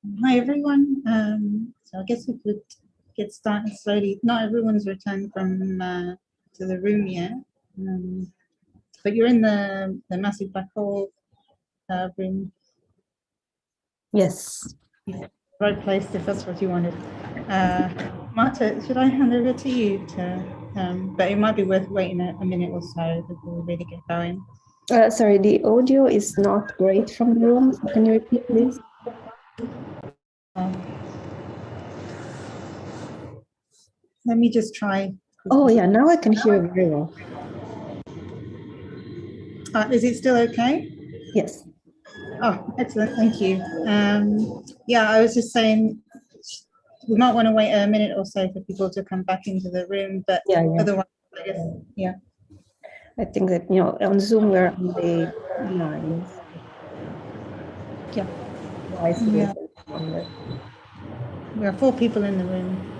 Hi everyone. So I guess we could get started slowly. Not everyone's returned from to the room yet, but you're in the massive black hole room. Yes. Right place if that's what you wanted. Marta, should I hand over to you to? But it might be worth waiting a minute or so before we really get going. Sorry, the audio is not great from the room. So can you repeat, please? Let me just try. Oh, yeah, now I can hear you very well. Is it still okay? Yes. Oh, excellent. Thank you. Yeah, I was just saying we might want to wait a minute or so for people to come back into the room, but otherwise, I guess, yeah. I think that, on Zoom, we're on the lines. Yeah. Yeah. We are 4 people in the room.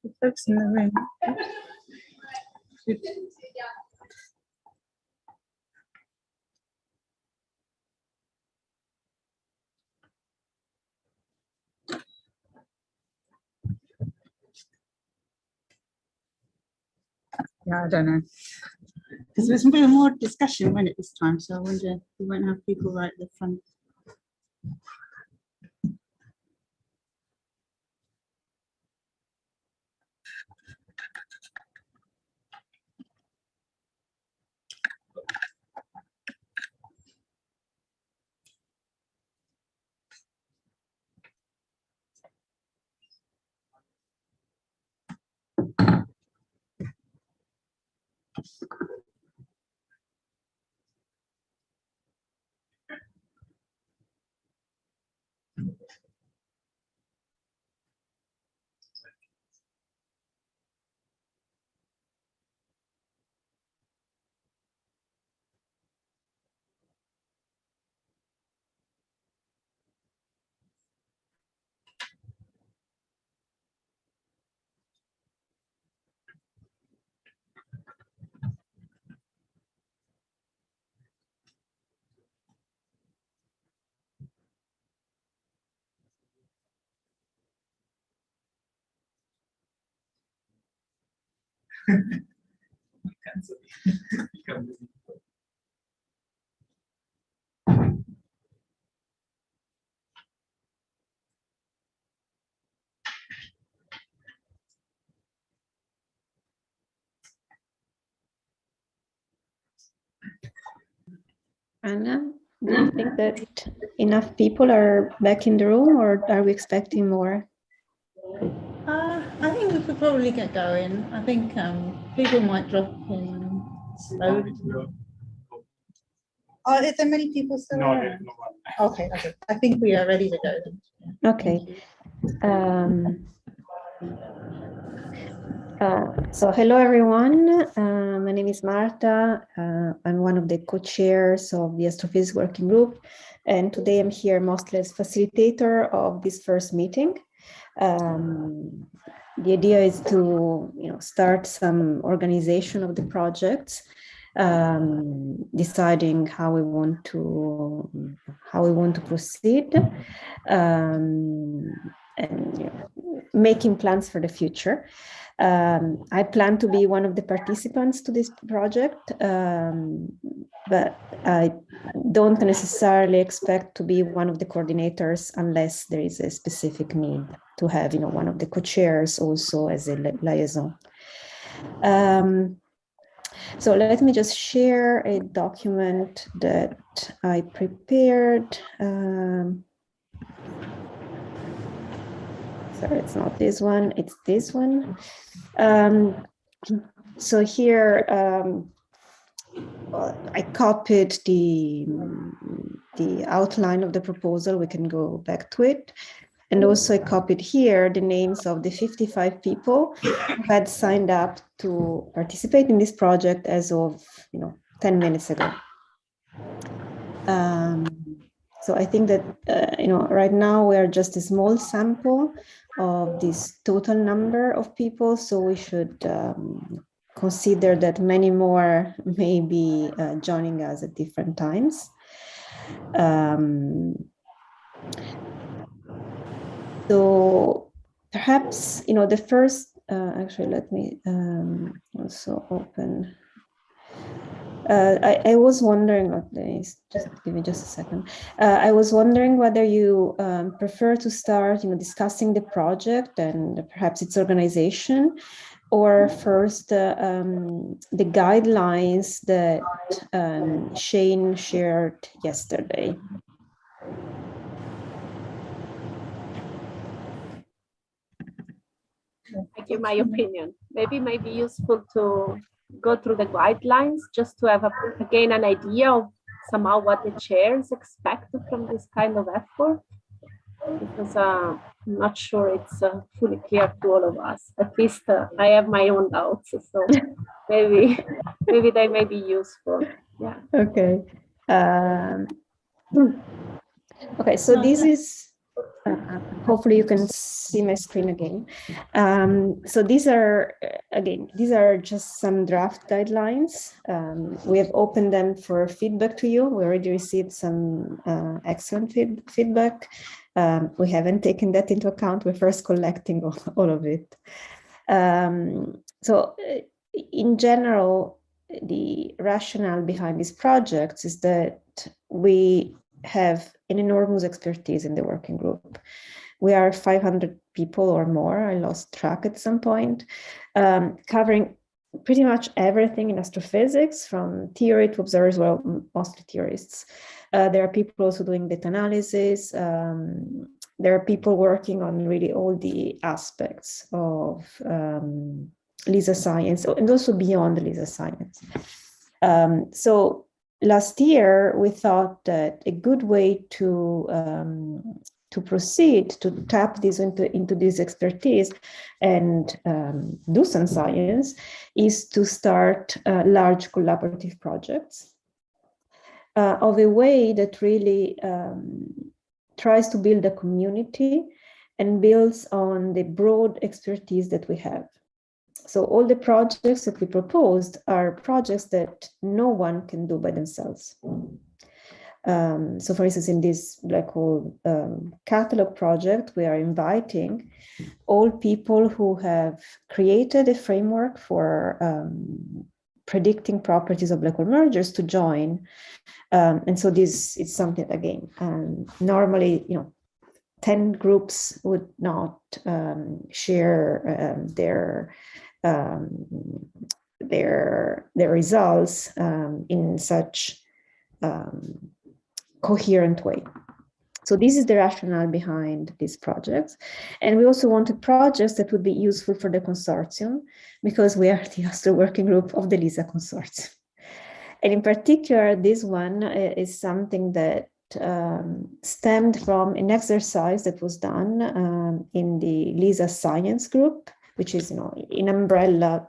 The folks in the room. Yeah, I don't know. Because there's been more discussion, won't it, this time? So I wonder if we won't have people right at the front. Anna, do you think that enough people are back in the room, or are we expecting more? I think we could probably get going. I think people might drop in slowly. Are there many people still around? Okay, okay. I think we are ready to go then. Okay. So hello everyone, my name is Marta. I'm one of the co-chairs of the Astrophysics Working Group, and today I'm here mostly as facilitator of this first meeting. The idea is to start some organization of the projects, deciding how we want to proceed, and making plans for the future. I plan to be one of the participants to this project, but I don't necessarily expect to be one of the coordinators unless there is a specific need to have, one of the co-chairs also as a liaison. So let me just share a document that I prepared. Sorry, it's not this one, it's this one. So here, I copied the outline of the proposal. We can go back to it. And also I copied here the names of the 55 people who had signed up to participate in this project as of 10 minutes ago. So I think that right now we are just a small sample of this total number of people, so we should consider that many more may be joining us at different times. So perhaps the first actually let me also open. I was wondering, just give me just a second. I was wondering whether you prefer to start, discussing the project and perhaps its organization, or first the guidelines that Shane shared yesterday. I give my opinion. Maybe it might be useful to go through the guidelines just to have again an idea of somehow what the chairs expect from this kind of effort, because I'm not sure it's fully clear to all of us. At least I have my own doubts, so maybe they may be useful. Yeah. Okay. Okay, so this is, hopefully you can see my screen again. So these are just some draft guidelines. We have opened them for feedback to you. We already received some excellent feedback. We haven't taken that into account. We're first collecting all of it. So in general, the rationale behind these projects is that we have an enormous expertise in the working group. We are 500 people or more, I lost track at some point, covering pretty much everything in astrophysics, from theory to observers, well, mostly theorists. There are people also doing data analysis. There are people working on really all the aspects of LISA science, and also beyond LISA science. So last year, we thought that a good way to proceed to tap this into this expertise and do some science is to start large collaborative projects of a way that really tries to build a community and builds on the broad expertise that we have. So all the projects that we proposed are projects that no one can do by themselves. So for instance, in this black hole catalog project, we are inviting all people who have created a framework for predicting properties of black hole mergers to join. And so this is something, again, normally, 10 groups would not share their results in such coherent way. So this is the rationale behind these projects. And we also wanted projects that would be useful for the consortium, because we are the Astro working group of the LISA consortium. And in particular, this one is something that stemmed from an exercise that was done in the LISA science group, which is, an umbrella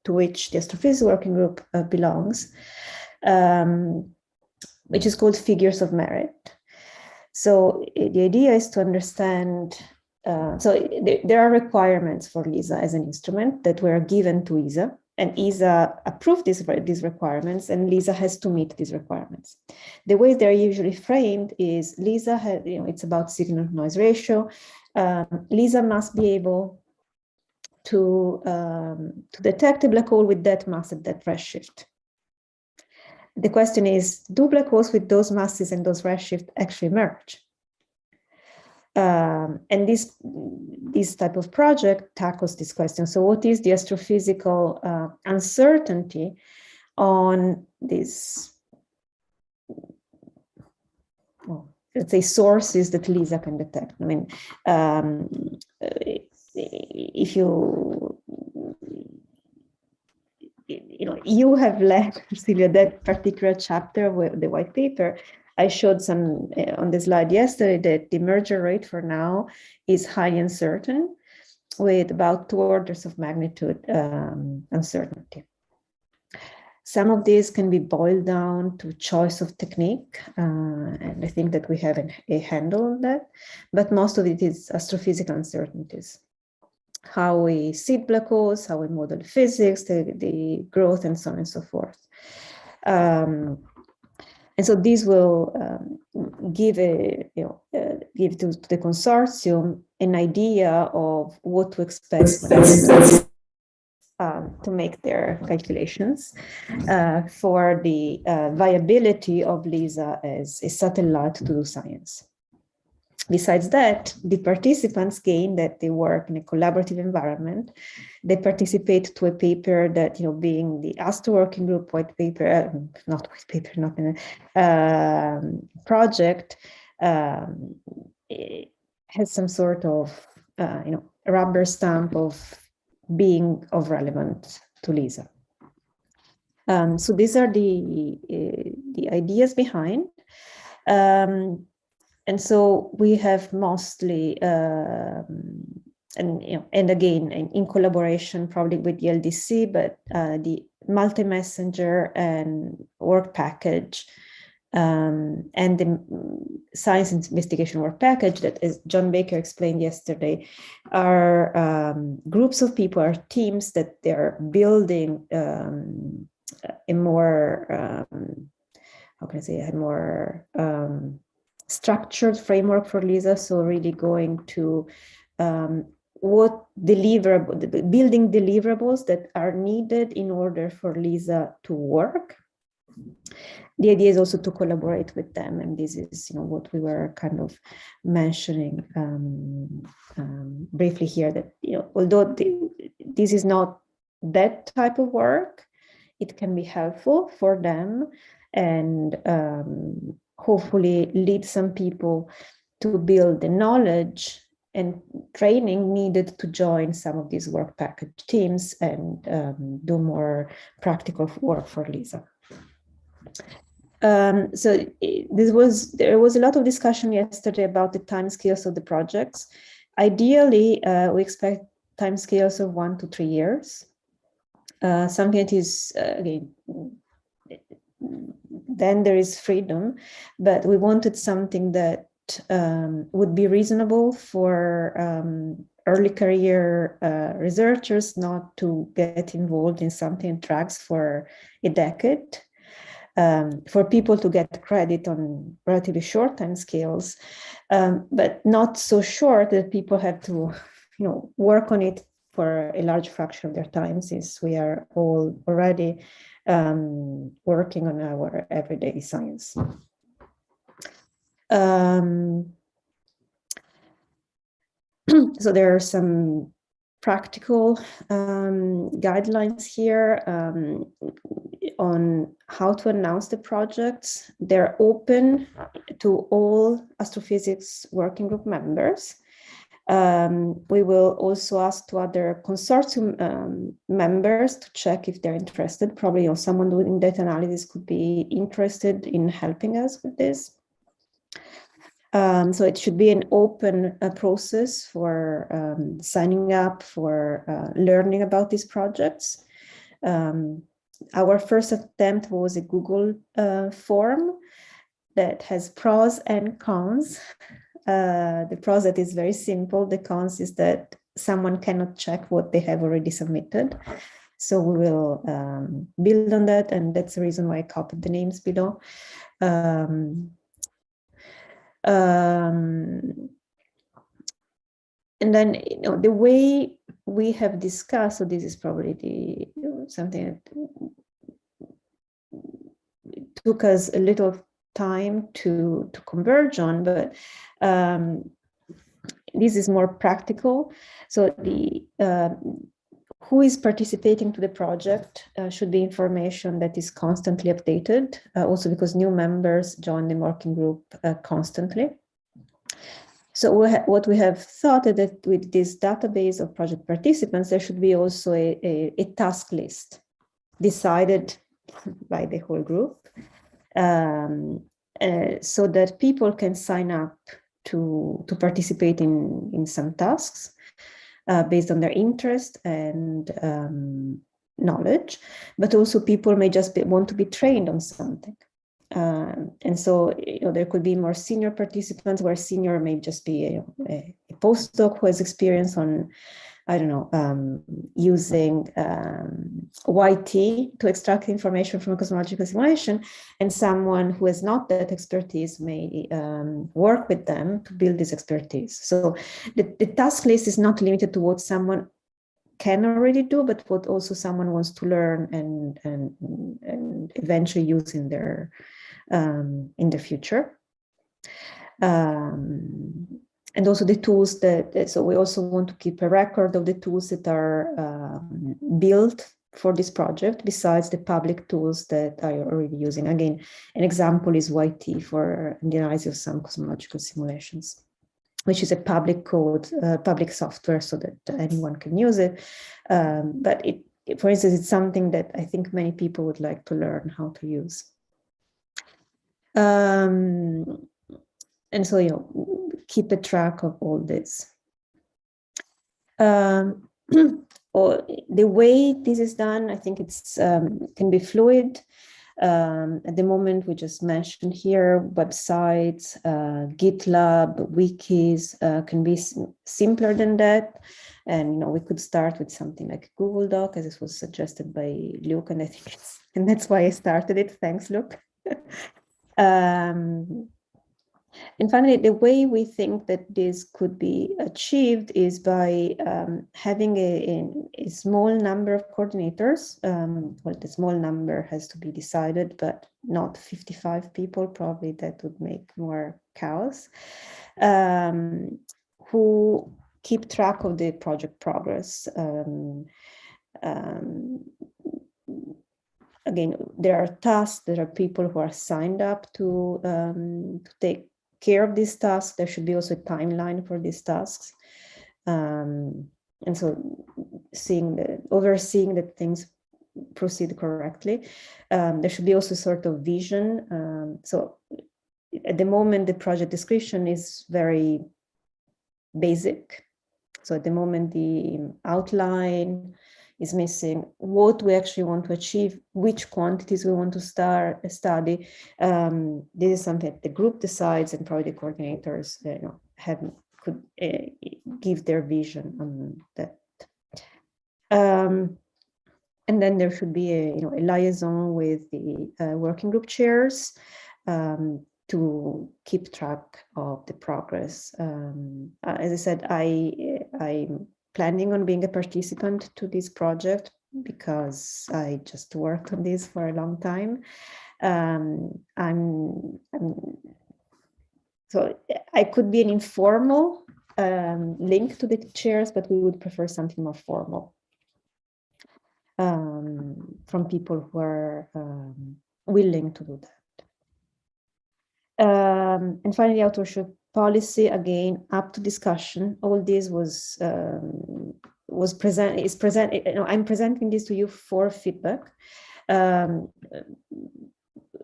to which the Astrophysics working group belongs, which is called Figures of Merit. So the idea is to understand, there are requirements for LISA as an instrument that were given to ESA, and ESA approved these requirements, and LISA has to meet these requirements. The way they're usually framed is LISA has, it's about signal to noise ratio. LISA must be able to detect a black hole with that mass at that redshift. The question is, do black holes with those masses and those redshift actually merge? And this type of project tackles this question. So what is the astrophysical uncertainty on this, let's say, sources that LISA can detect? I mean, if you have led, Silvia, that particular chapter with the white paper. I showed some on the slide yesterday that the merger rate for now is highly uncertain, with about 2 orders of magnitude uncertainty. Some of these can be boiled down to choice of technique, and I think that we have a handle on that, but most of it is astrophysical uncertainties. How we seed black holes, how we model physics, the growth, and so on and so forth. And so these will give to the consortium an idea of what to expect to make their calculations for the viability of LISA as a satellite to do science. Besides that, the participants gain that they work in a collaborative environment. They participate to a paper that, being the Astro working group white paper, not white paper, not in a project, it has some sort of, rubber stamp of being of relevance to LISA. So these are the ideas behind. And so we have mostly, and again, in collaboration probably with the LDC, but the multi-messenger and work package and the science investigation work package that, as John Baker explained yesterday, are groups of people, are teams that they're building a more, how can I say, a more structured framework for LISA. So really going to building deliverables that are needed in order for LISA to work. The idea is also to collaborate with them, and this is what we were kind of mentioning briefly here, that although this is not that type of work, it can be helpful for them, and hopefully lead some people to build the knowledge and training needed to join some of these work package teams and do more practical work for LISA. So there was a lot of discussion yesterday about the timescales of the projects. Ideally, we expect timescales of 1 to 3 years. Something that is, again, then there is freedom, but we wanted something that would be reasonable for early career researchers not to get involved in something that drags for a decade, for people to get credit on relatively short time scales, but not so short that people have to work on it for a large fraction of their time, since we are all already working on our everyday science. So there are some practical guidelines here on how to announce the projects. They're open to all astrophysics working group members. We will also ask to other consortium members to check if they're interested. Probably someone doing data analysis could be interested in helping us with this. So it should be an open process for signing up, for learning about these projects. Our first attempt was a Google form that has pros and cons. The pros that is very simple. The cons is that someone cannot check what they have already submitted. So we will build on that, and that's the reason why I copied the names below. And then, the way we have discussed, so this is probably something that took us a little time to converge on, but this is more practical. So who is participating to the project should be information that is constantly updated, also because new members join the working group constantly. So what we have thought is that with this database of project participants, there should be also a task list decided by the whole group, so that people can sign up to participate in some tasks based on their interest and knowledge, but also people may just want to be trained on something. And so, there could be more senior participants, where senior may just be a postdoc who has experience on, I don't know, using YT to extract information from a cosmological simulation, and someone who has not that expertise may work with them to build this expertise. So the task list is not limited to what someone can already do, but what also someone wants to learn and eventually use in their in the future. And also the tools so we also want to keep a record of the tools that are built for this project, besides the public tools that are already using. Again, an example is YT for the analysis of some cosmological simulations, which is a public code, public software, so that anyone can use it. But for instance, it's something that I think many people would like to learn how to use. And so, keep a track of all this. Or the way this is done, I think it's can be fluid. At the moment, we just mentioned here, websites, GitLab, wikis can be simpler than that. And we could start with something like Google Doc, as this was suggested by Luke, and I think and that's why I started it. Thanks, Luke. And finally, the way we think that this could be achieved is by having a small number of coordinators. Well, the small number has to be decided, but not 55 people. Probably that would make more chaos. Who keep track of the project progress. Again, there are tasks, there are people who are signed up to take care of these tasks. There should be also a timeline for these tasks. And so overseeing that things proceed correctly. There should be also sort of vision. So at the moment, the project description is very basic. So at the moment, the outline is missing, what we actually want to achieve, which quantities we want to study. This is something that the group decides, and probably the coordinators could give their vision on that. And then there should be a liaison with the working group chairs to keep track of the progress. As I said, I'm planning on being a participant to this project because I just worked on this for a long time. So I could be an informal link to the chairs, but we would prefer something more formal from people who are willing to do that. And finally, authorship policy, again, up to discussion. All this was presented. You know, I'm presenting this to you for feedback.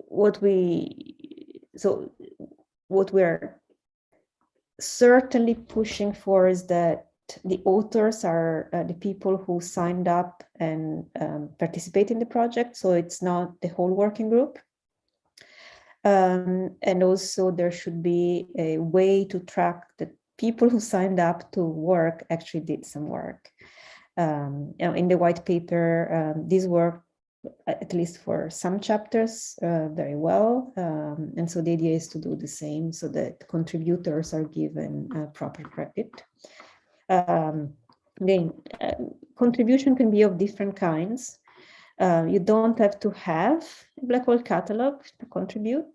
What we're certainly pushing for is that the authors are the people who signed up and participate in the project. So it's not the whole working group. And also there should be a way to track the people who signed up to work actually did some work. You know, in the white paper, this worked at least for some chapters very well. And so the idea is to do the same so that contributors are given proper credit. Again, contribution can be of different kinds. You don't have to have a black hole catalog to contribute.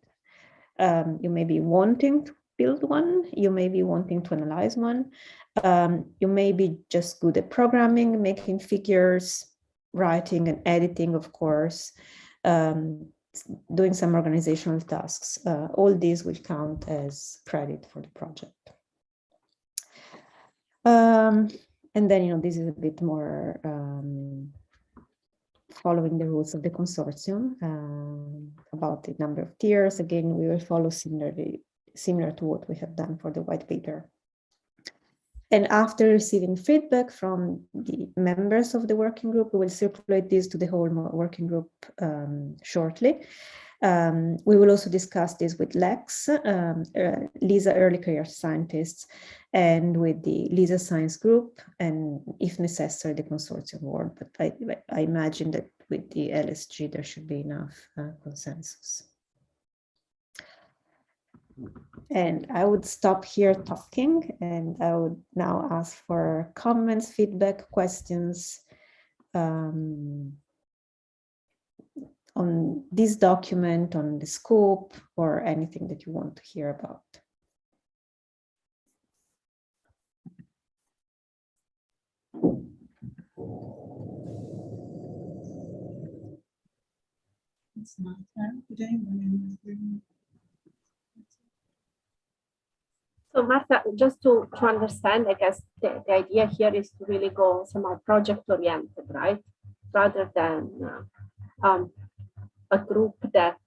You may be wanting to build one. You may be wanting to analyze one. You may be just good at programming, making figures, writing and editing, of course, doing some organizational tasks. All these will count as credit for the project. And then, you know, this is a bit more following the rules of the consortium about the number of tiers. Again, we will follow similar to what we have done for the white paper. And after receiving feedback from the members of the working group, we will circulate this to the whole working group shortly. We will also discuss this with Lex, LISA Early Career Scientists, and with the LISA Science Group, and if necessary, the consortium board. But I imagine that with the LSG, there should be enough consensus. And I would stop here talking, and I would now ask for comments, feedback, questions on this document, on the scope, or anything that you want to hear about. It's not that. So Martha, just to understand, I guess the idea here is to really go somehow project-oriented, right? Rather than a group that,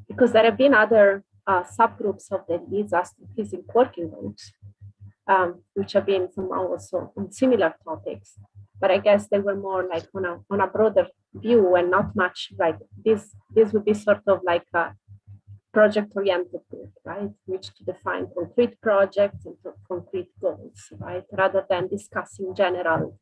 because there have been other subgroups of the LISA astrophysics working groups, which have been somehow also on similar topics. But I guess they were more like on a broader view and not much like this. This would be sort of like a project-oriented group, right? Which to define concrete projects and concrete goals, right? Rather than discussing general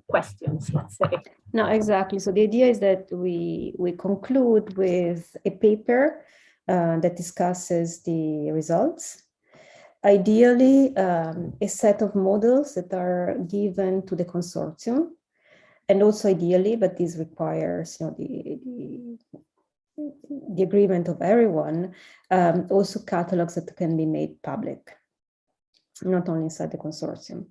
questions, let's say. No, exactly. So the idea is that we conclude with a paper that discusses the results. Ideally, a set of models that are given to the consortium, and also ideally, but this requires, you know, the agreement of everyone, also catalogs that can be made public, not only inside the consortium.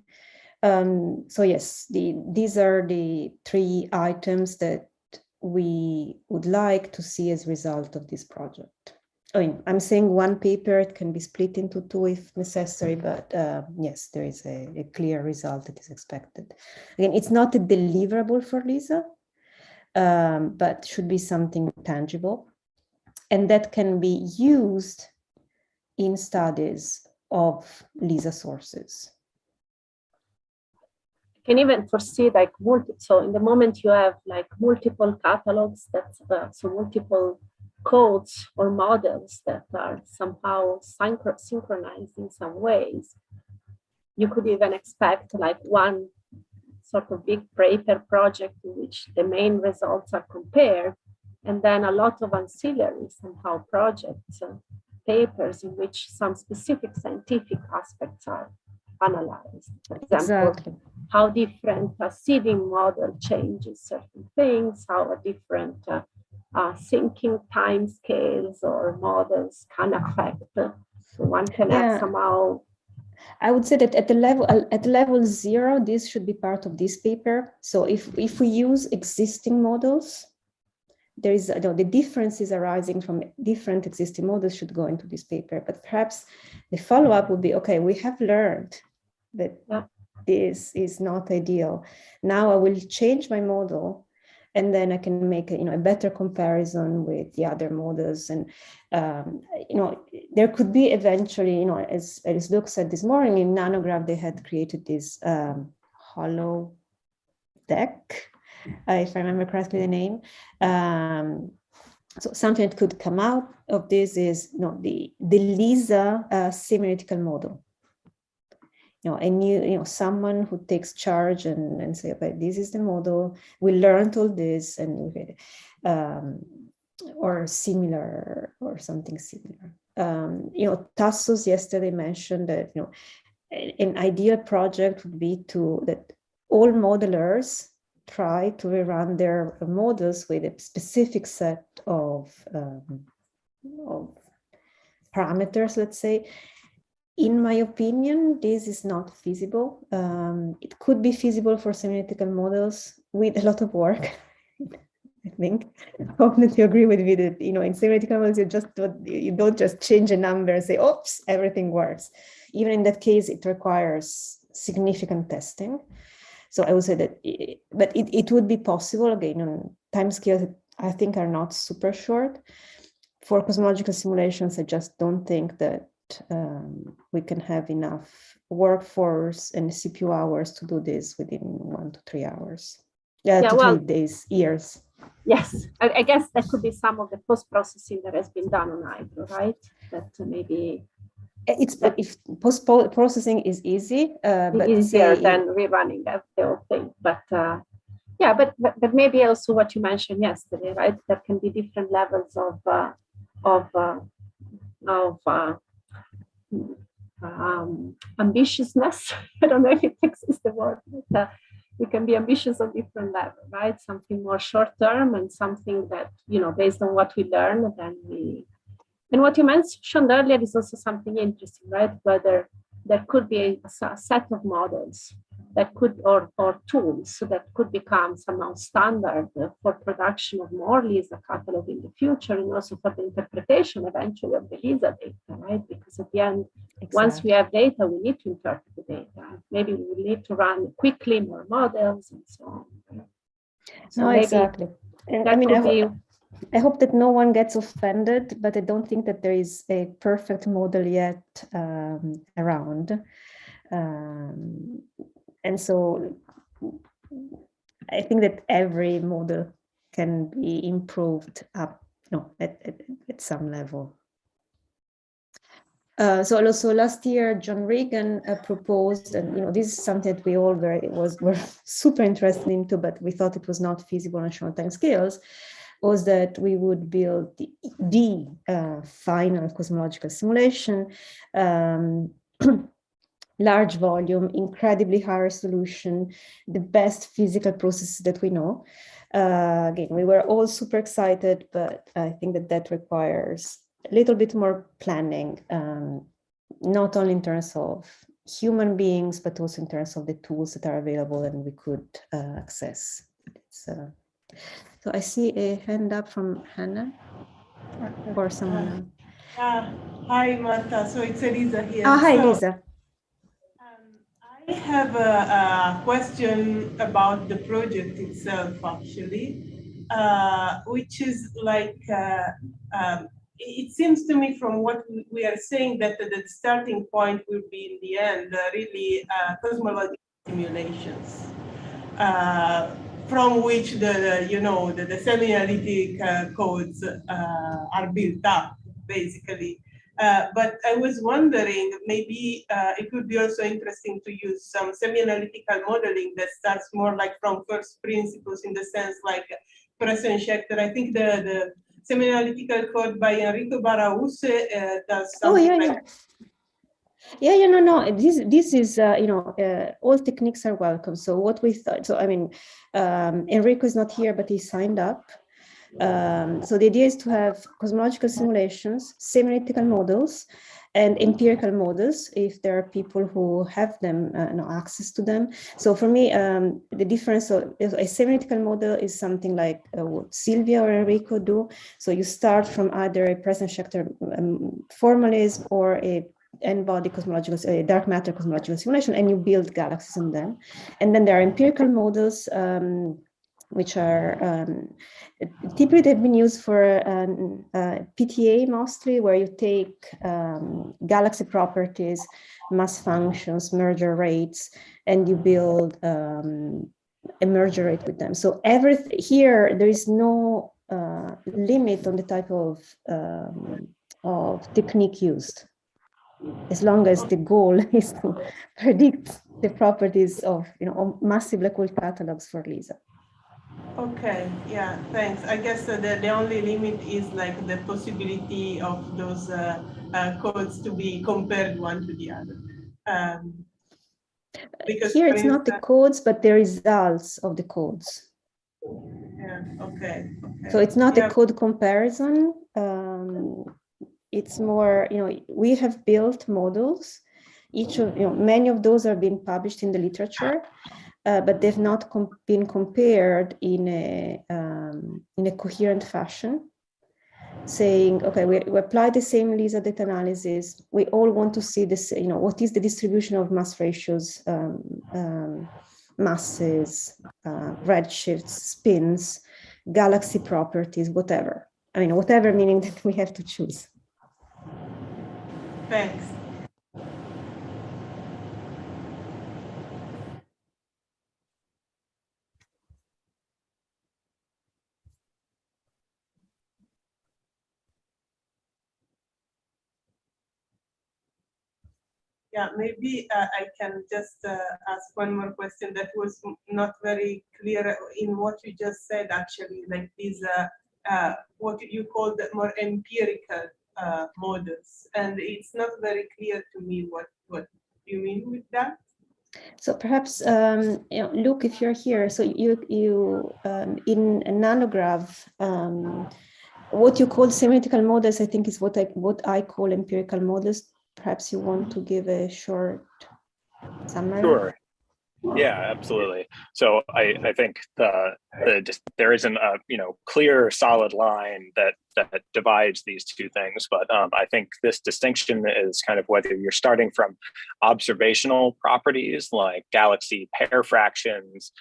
So yes, these are the 3 items that we would like to see as a result of this project. I mean, I'm saying one paper, it can be split into 2 if necessary, but yes, there is a clear result that is expected. Again, it's not a deliverable for LISA, but should be something tangible, and that can be used in studies of LISA sources. Can even foresee like so in the moment you have like multiple catalogs, that's so multiple codes or models that are somehow synchronized in some ways, you could even expect like one sort of big paper project in which the main results are compared, and then a lot of ancillary somehow projects, papers in which some specific scientific aspects are analyzed. For example, exactly. How different seeding model changes certain things, how a different thinking time scales or models can affect. So one can have somehow. I would say that at the level 0, this should be part of this paper. So if we use existing models, there is the differences arising from different existing models should go into this paper. But perhaps the follow-up would be, okay, we have learned that this is not ideal. Now I will change my model, and then I can make a better comparison with the other models. And there could be eventually, as Luke said this morning, in Nanograph they had created this hollow deck, if I remember correctly the name. So something that could come out of this is the LISA semi-analytical model. Someone who takes charge and say, okay, this is the model. We learned all this, and or similar, or something similar. Tassos yesterday mentioned that an ideal project would be that all modelers try to rerun their models with a specific set of parameters, let's say. In my opinion, this is not feasible. It could be feasible for semi-analytical models with a lot of work, I think. I hope that you agree with me that, in semi-analytical models, you don't just change a number and say, oops, everything works. Even in that case, it requires significant testing. So I would say that, but it would be possible, again, on timescales, I think, are not super short. For cosmological simulations, I just don't think that we can have enough workforce and CPU hours to do this within 1 to 3 hours. 3 days, years. Yes, I guess that could be some of the post-processing that has been done on Hydro, right? That maybe... If post-processing is easy, but easier than rerunning the whole thing. But but maybe also what you mentioned yesterday, right? There can be different levels of ambitiousness. I don't know if it exists the word, but we can be ambitious on different levels, right? Something more short-term and something that, based on what we learn, then we... And what you mentioned earlier is also something interesting, right? Whether there could be a set of models that could, or tools that could become somehow standard for production of more LISA catalog in the future, and also for the interpretation eventually of the LISA data, right? Because at the end, once we have data, we need to interpret the data. Maybe we will need to run quickly more models and so on. Right? So no, exactly. And I hope that no one gets offended, but I don't think that there is a perfect model yet around. And so I think that every model can be improved up at some level. So also last year, John Regan proposed, and this is something that we all were super interested into, but we thought it was not feasible on short time scales, was that we would build the final cosmological simulation, large volume, incredibly high resolution, the best physical processes that we know. Again, we were all super excited, but I think that requires a little bit more planning, not only in terms of human beings, but also in terms of the tools that are available and we could access. So I see a hand up from Hannah or someone else. Hi, Marta. So it's Elisa here. Hi, Elisa. I have a question about the project itself, actually, which is like, it seems to me from what we are saying that the starting point will be in the end really cosmological simulations. From which the semi-analytic codes are built up, basically. But I was wondering, maybe it would be also interesting to use some semi-analytical modeling that starts more like from first principles, in the sense like Press-Injector. I think the semi-analytical code by Enrico Barause does something like... No. This is, all techniques are welcome. So what we thought, Enrico is not here, but he signed up. So the idea is to have cosmological simulations, semi-analytical models, and empirical models if there are people who have them, no access to them. So for me, the difference of a semi-analytical model is something like what Silvia or Enrico do. So you start from either a present sector formalism or a n-body cosmological, dark matter cosmological simulation, and you build galaxies on them. And then there are empirical models, which are typically they've been used for PTA mostly, where you take galaxy properties, mass functions, merger rates, and you build a merger rate with them. So here there is no limit on the type of technique used, as long as the goal is to predict the properties of massive black hole catalogs for LISA. Okay, yeah, thanks. I guess the only limit is like the possibility of those codes to be compared one to the other. Because here it's not the codes, but the results of the codes. Yeah, okay. So it's not a code comparison. It's more, we have built models. Each of, many of those are being published in the literature. But they've not been compared in a coherent fashion, saying, okay, we apply the same LISA data analysis. We all want to see this, what is the distribution of mass ratios, masses, redshifts, spins, galaxy properties, whatever. I mean, whatever meaning that we have to choose. Thanks. Yeah, maybe I can just ask one more question that was not very clear in what you just said, actually, like these, what you call the more empirical models. And it's not very clear to me what you mean with that. So perhaps, Luke, if you're here, so you in a nanograph, what you call semi-analytical models, I think is what I call empirical models. Perhaps you want to give a short summary. Sure. Yeah, absolutely. So I think there isn't a clear solid line that divides these two things, but I think this distinction is kind of whether you're starting from observational properties like galaxy pair fractions,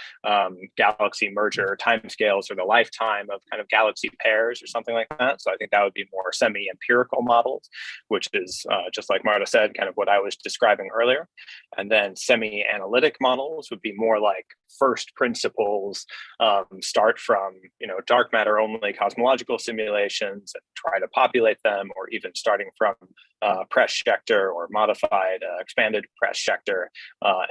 galaxy merger timescales, or the lifetime of kind of galaxy pairs or something like that. So I think that would be more semi-empirical models, which is just like Marta said, kind of what I was describing earlier. And then semi-analytic models would be more like first principles, start from dark matter only cosmological simulations and try to populate them, or even starting from press sector or modified expanded press sector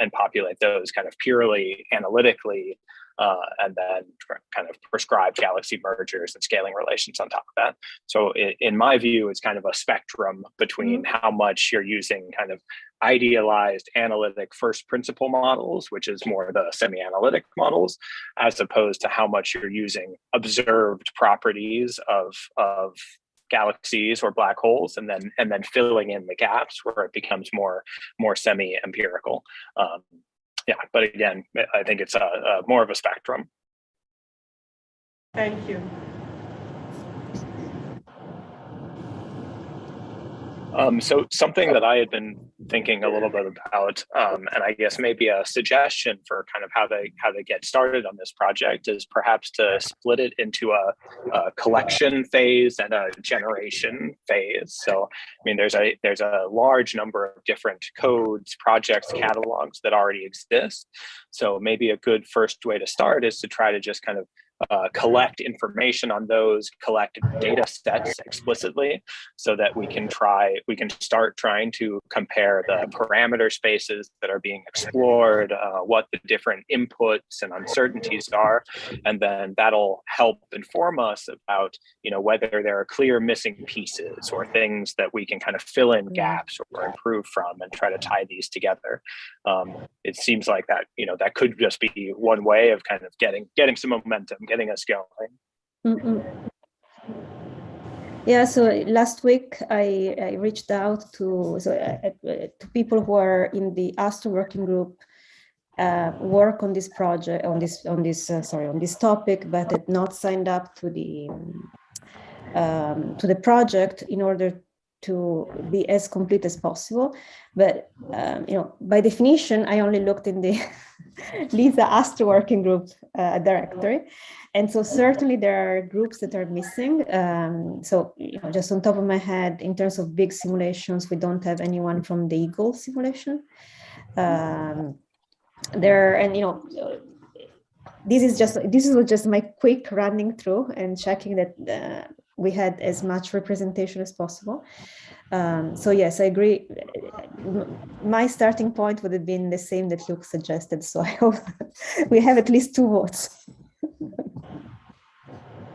and populate those kind of purely analytically, and then kind of prescribe galaxy mergers and scaling relations on top of that. So in my view, it's kind of a spectrum between how much you're using kind of idealized analytic first principle models, which is more the semi-analytic models, as opposed to how much you're using observed properties of galaxies or black holes, and then filling in the gaps where it becomes more semi-empirical. Yeah, but again, I think it's a more of a spectrum. Thank you. So something that I had been thinking a little bit about, and I guess maybe a suggestion for kind of how they get started on this project is perhaps to split it into a collection phase and a generation phase. So, I mean, there's a large number of different codes, projects, catalogs that already exist. So maybe a good first way to start is to try to just kind of collect information on those, collect data sets explicitly, so that we can start trying to compare the parameter spaces that are being explored, what the different inputs and uncertainties are, and then that'll help inform us about whether there are clear missing pieces or things that we can kind of fill in gaps or improve from and try to tie these together. It seems like that that could just be one way of kind of getting some momentum, getting us going. Yeah, so last week I reached out to people who are in the Astro working group, work on this project, on this topic, but had not signed up to the project in order to be as complete as possible. But by definition, I only looked in the Lisa Astro working group directory, and so certainly there are groups that are missing. So just on top of my head, in terms of big simulations, we don't have anyone from the Eagle simulation. This was just my quick running through and checking that we had as much representation as possible. So yes, I agree. My starting point would have been the same that Luke suggested. So I hope we have at least 2 votes.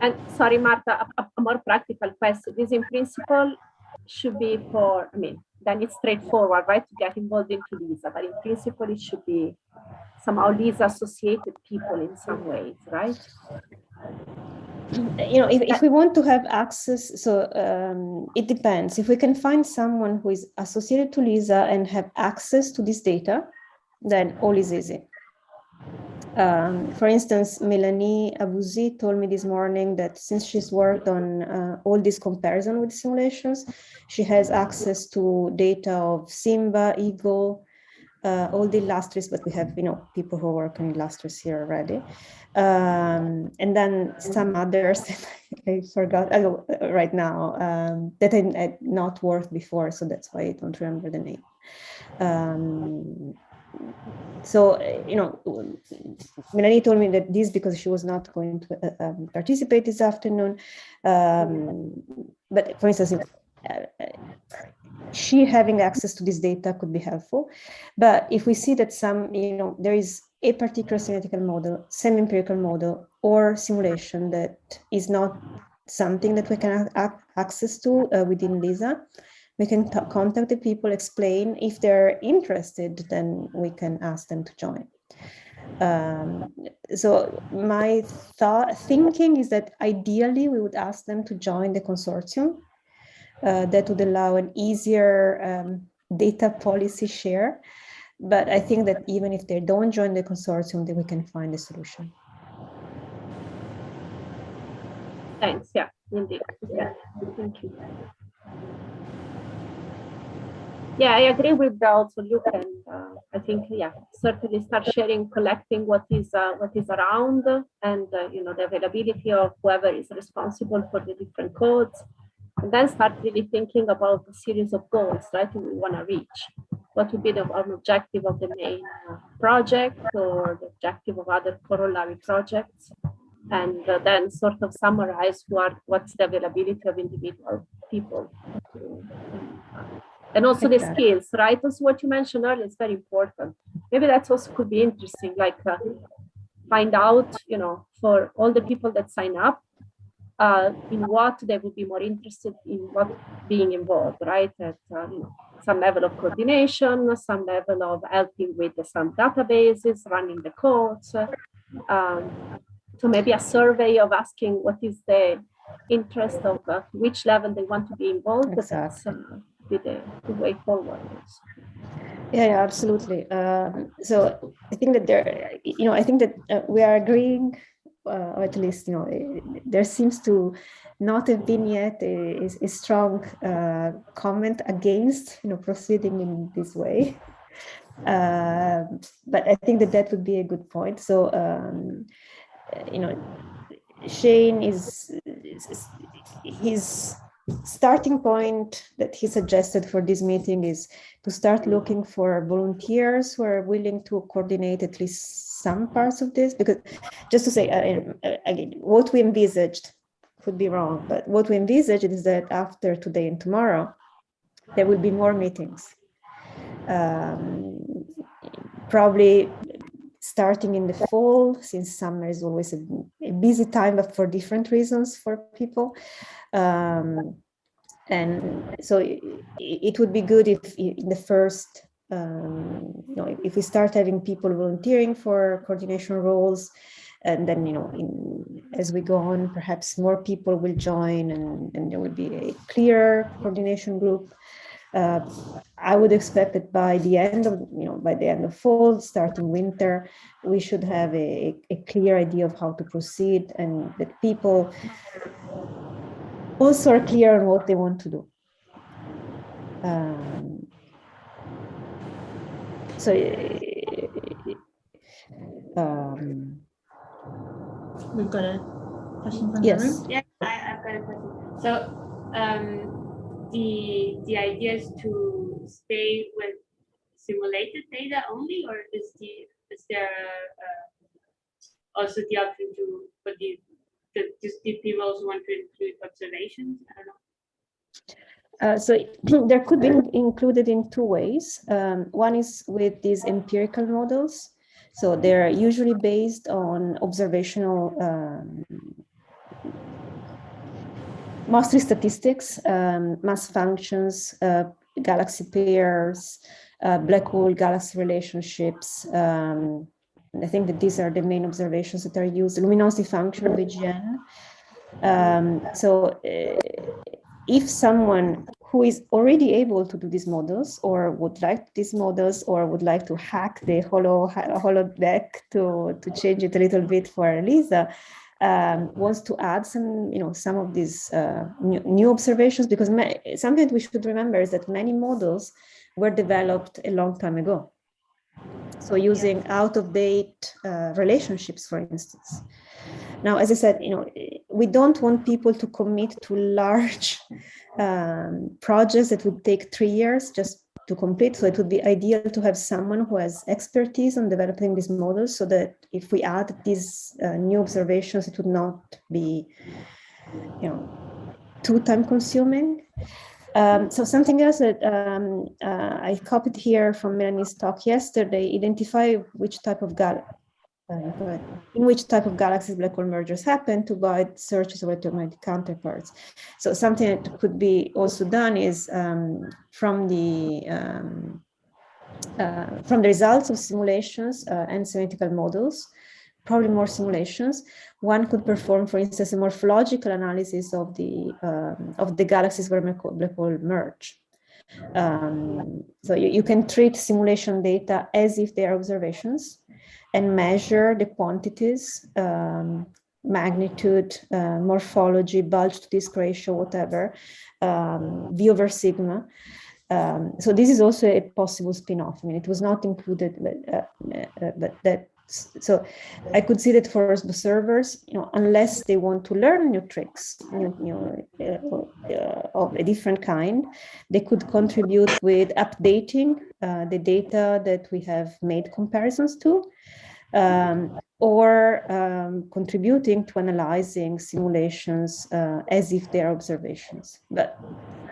And sorry, Marta, a more practical question. This in principle should be for, then it's straightforward, right, to get involved into LISA, but in principle it should be somehow LISA associated people in some ways, right? If we want to have access, so it depends. If we can find someone who is associated to LISA and have access to this data, then all is easy. For instance, Melanie Abuzi told me this morning that since she's worked on all this comparison with simulations, she has access to data of Simba, Eagle, all the illustrators, but we have people who work on illustrators here already, and then some others that I forgot right now that I had not worked before, so that's why I don't remember the name. So Melanie told me that this because she was not going to participate this afternoon, but for instance, she having access to this data could be helpful. But if we see that there is a particular theoretical model, semi-empirical model, or simulation that is not something that we can access to within LISA, we can contact the people, explain. If they're interested, then we can ask them to join. So my thinking is that ideally we would ask them to join the consortium. That would allow an easier data policy share. But I think that even if they don't join the consortium, then we can find a solution. Thanks, yeah, indeed. Yeah, thank you. Yeah, I agree with also Luke, and I think certainly start sharing, collecting what is around, and the availability of whoever is responsible for the different codes, and then start really thinking about a series of goals, right? We want to reach. What would be the objective of the main project or the objective of other corollary projects, and then sort of summarize what's the availability of individual people. And also the skills, right? Also what you mentioned earlier is very important. Maybe that also could be interesting, like find out, for all the people that sign up, in what they would be more interested in, what being involved, right? At some level of coordination, some level of helping with some databases, running the codes. So maybe a survey of asking what is the interest of which level they want to be involved. Exactly. That's be the way forward. Yeah, absolutely. So I think that we are agreeing, or at least there seems to not have been yet a strong comment against proceeding in this way. But I think that would be a good point. So Shane is his starting point that he suggested for this meeting is to start looking for volunteers who are willing to coordinate at least some parts of this, because just to say again, what we envisaged could be wrong, but what we envisaged is that after today and tomorrow there will be more meetings, probably starting in the fall, since summer is always a busy time, but for different reasons for people. And so it would be good if in the first, if we start having people volunteering for coordination roles, And then, as we go on, perhaps more people will join, and there will be a clear coordination group. I would expect that by the end of fall, starting winter, we should have a clear idea of how to proceed, and that people also are clear on what they want to do. We've got a question from Yes. the room. Yeah, I've got a question. So the idea is to stay with simulated data only, or is there also the option to, but do people also want to include observations? I don't know. So there could be included in two ways. One is with these empirical models. So they're usually based on observational, mostly statistics, mass functions, galaxy pairs, black hole galaxy relationships. I think that these are the main observations that are used. Luminosity function of AGN. So if someone who is already able to do these models, or would like these models, or would like to hack the holodeck to change it a little bit for Lisa, wants to add some of these new observations, because something we should remember is that many models were developed a long time ago. So using out-of-date relationships, for instance. Now, as I said, we don't want people to commit to large projects that would take 3 years just to complete. So it would be ideal to have someone who has expertise on developing these models, so that if we add these new observations, it would not be, too time-consuming. So something else that I copied here from Melanie's talk yesterday: identify which type of in which type of galaxies black hole mergers happen, to guide searches of electromagnetic counterparts. So something that could be also done is from the results of simulations and theoretical models, probably more simulations, one could perform, for instance, a morphological analysis of the galaxies where black hole merge. So you can treat simulation data as if they are observations, and measure the quantities, magnitude, morphology, bulge to disk ratio, whatever, V over sigma. So this is also a possible spin-off. I mean, it was not included, but so I could see that for observers, unless they want to learn new tricks, of a different kind, they could contribute with updating the data that we have made comparisons to, or contributing to analyzing simulations as if they are observations. But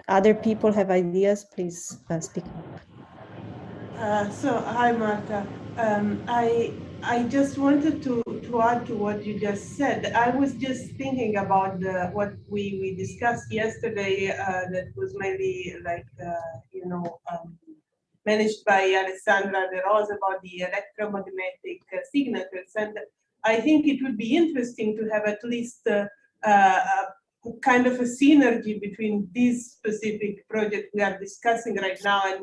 other people have ideas, please speak up. So hi, Marta. I just wanted to add to what you just said. I was just thinking about what we discussed yesterday. That was maybe like managed by Alessandra De Rosa, about the electromagnetic signatures, and I think it would be interesting to have at least kind of a synergy between this specific project we are discussing right now and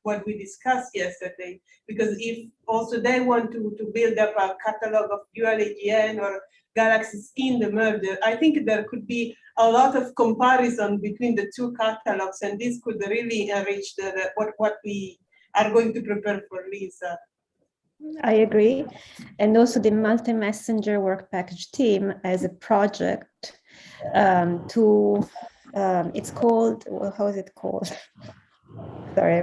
what we discussed yesterday. Because if also they want to build up a catalog of dual AGN or galaxies in the merger, I think there could be a lot of comparison between the two catalogs, and this could really enrich what we are going to prepare for Lisa. I agree. And also the multi-messenger work package team as a project it's called, well, how is it called? Sorry,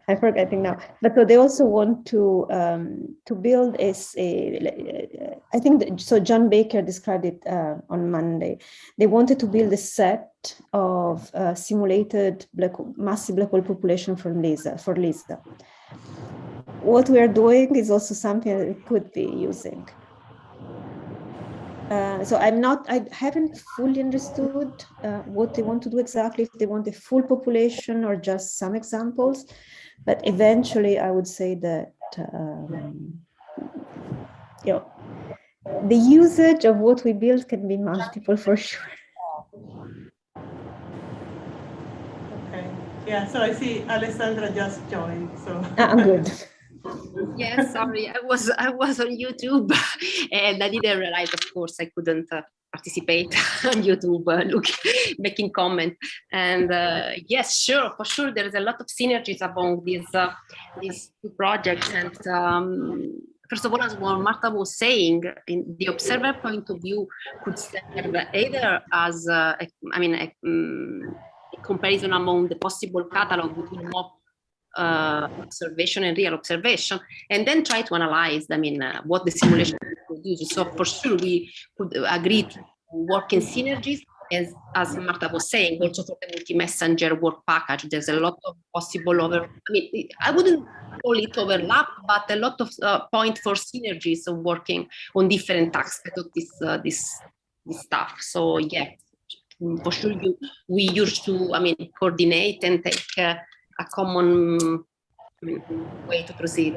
I'm forgetting now. But so they also want to build I think so John Baker described it on Monday. They wanted to build a set of simulated massive black hole population for Lisa. What we are doing is also something that we could be using. So I haven't fully understood what they want to do exactly, if they want a full population or just some examples, but eventually I would say that the usage of what we build can be multiple for sure. Okay. Yeah, so I see Alessandra just joined, so. Good. Yes, sorry, I was on YouTube and I didn't realize, of course, I couldn't participate on YouTube, making comment. And yes, sure, for sure, there is a lot of synergies among these two projects. And first of all, as what Marta was saying, in the observer point of view, could serve either as a comparison among the possible catalog between mock observation and real observation, and then try to analyze, what the simulation produces. So for sure, we could agree to work in synergies, as Marta was saying, also for the multi-messenger work package. There's a lot of possible I wouldn't call it overlap, but a lot of point for synergies of working on different aspects of this stuff. So yeah, for sure, we used to, coordinate and take a common way to proceed.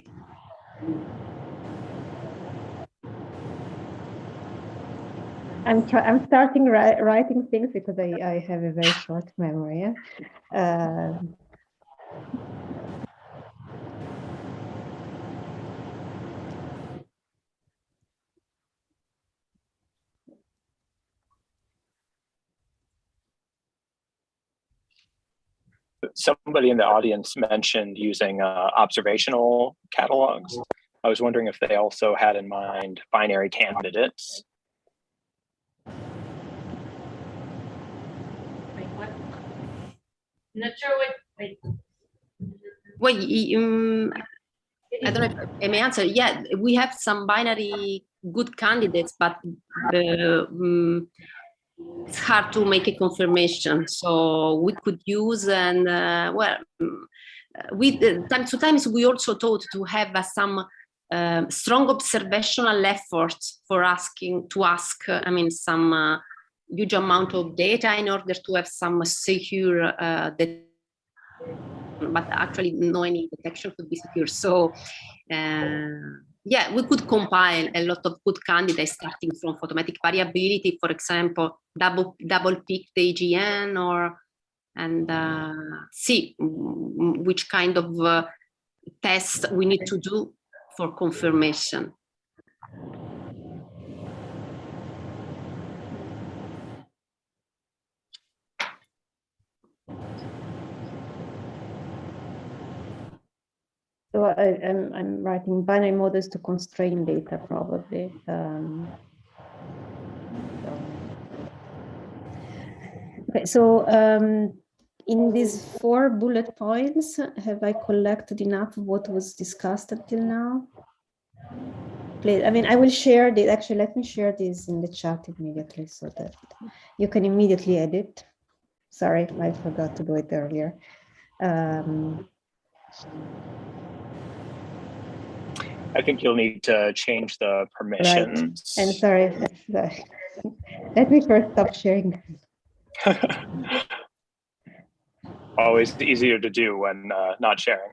I'm starting writing things because I have a very short memory. Yeah? Somebody in the audience mentioned using observational catalogs. I was wondering if they also had in mind binary candidates. Wait, what? Not sure what. Wait. Well, I don't know if I may answer. Yeah, we have some binary good candidates, but it's hard to make a confirmation. So we could use, and time to times we also thought to have some strong observational efforts for some huge amount of data in order to have some secure but actually no any detection could be secure. So yeah, we could compile a lot of good candidates starting from photometric variability, for example, double pick the AGN, and see which kind of test we need to do for confirmation. So I'm writing binary models to constrain data, probably. Okay, so in these 4 bullet points, have I collected enough of what was discussed until now? Please, I will share this. Actually, let me share this in the chat immediately so that you can immediately edit. Sorry, I forgot to do it earlier. I think you'll need to change the permissions. Right. And sorry. Let me first stop sharing. Always easier to do when not sharing.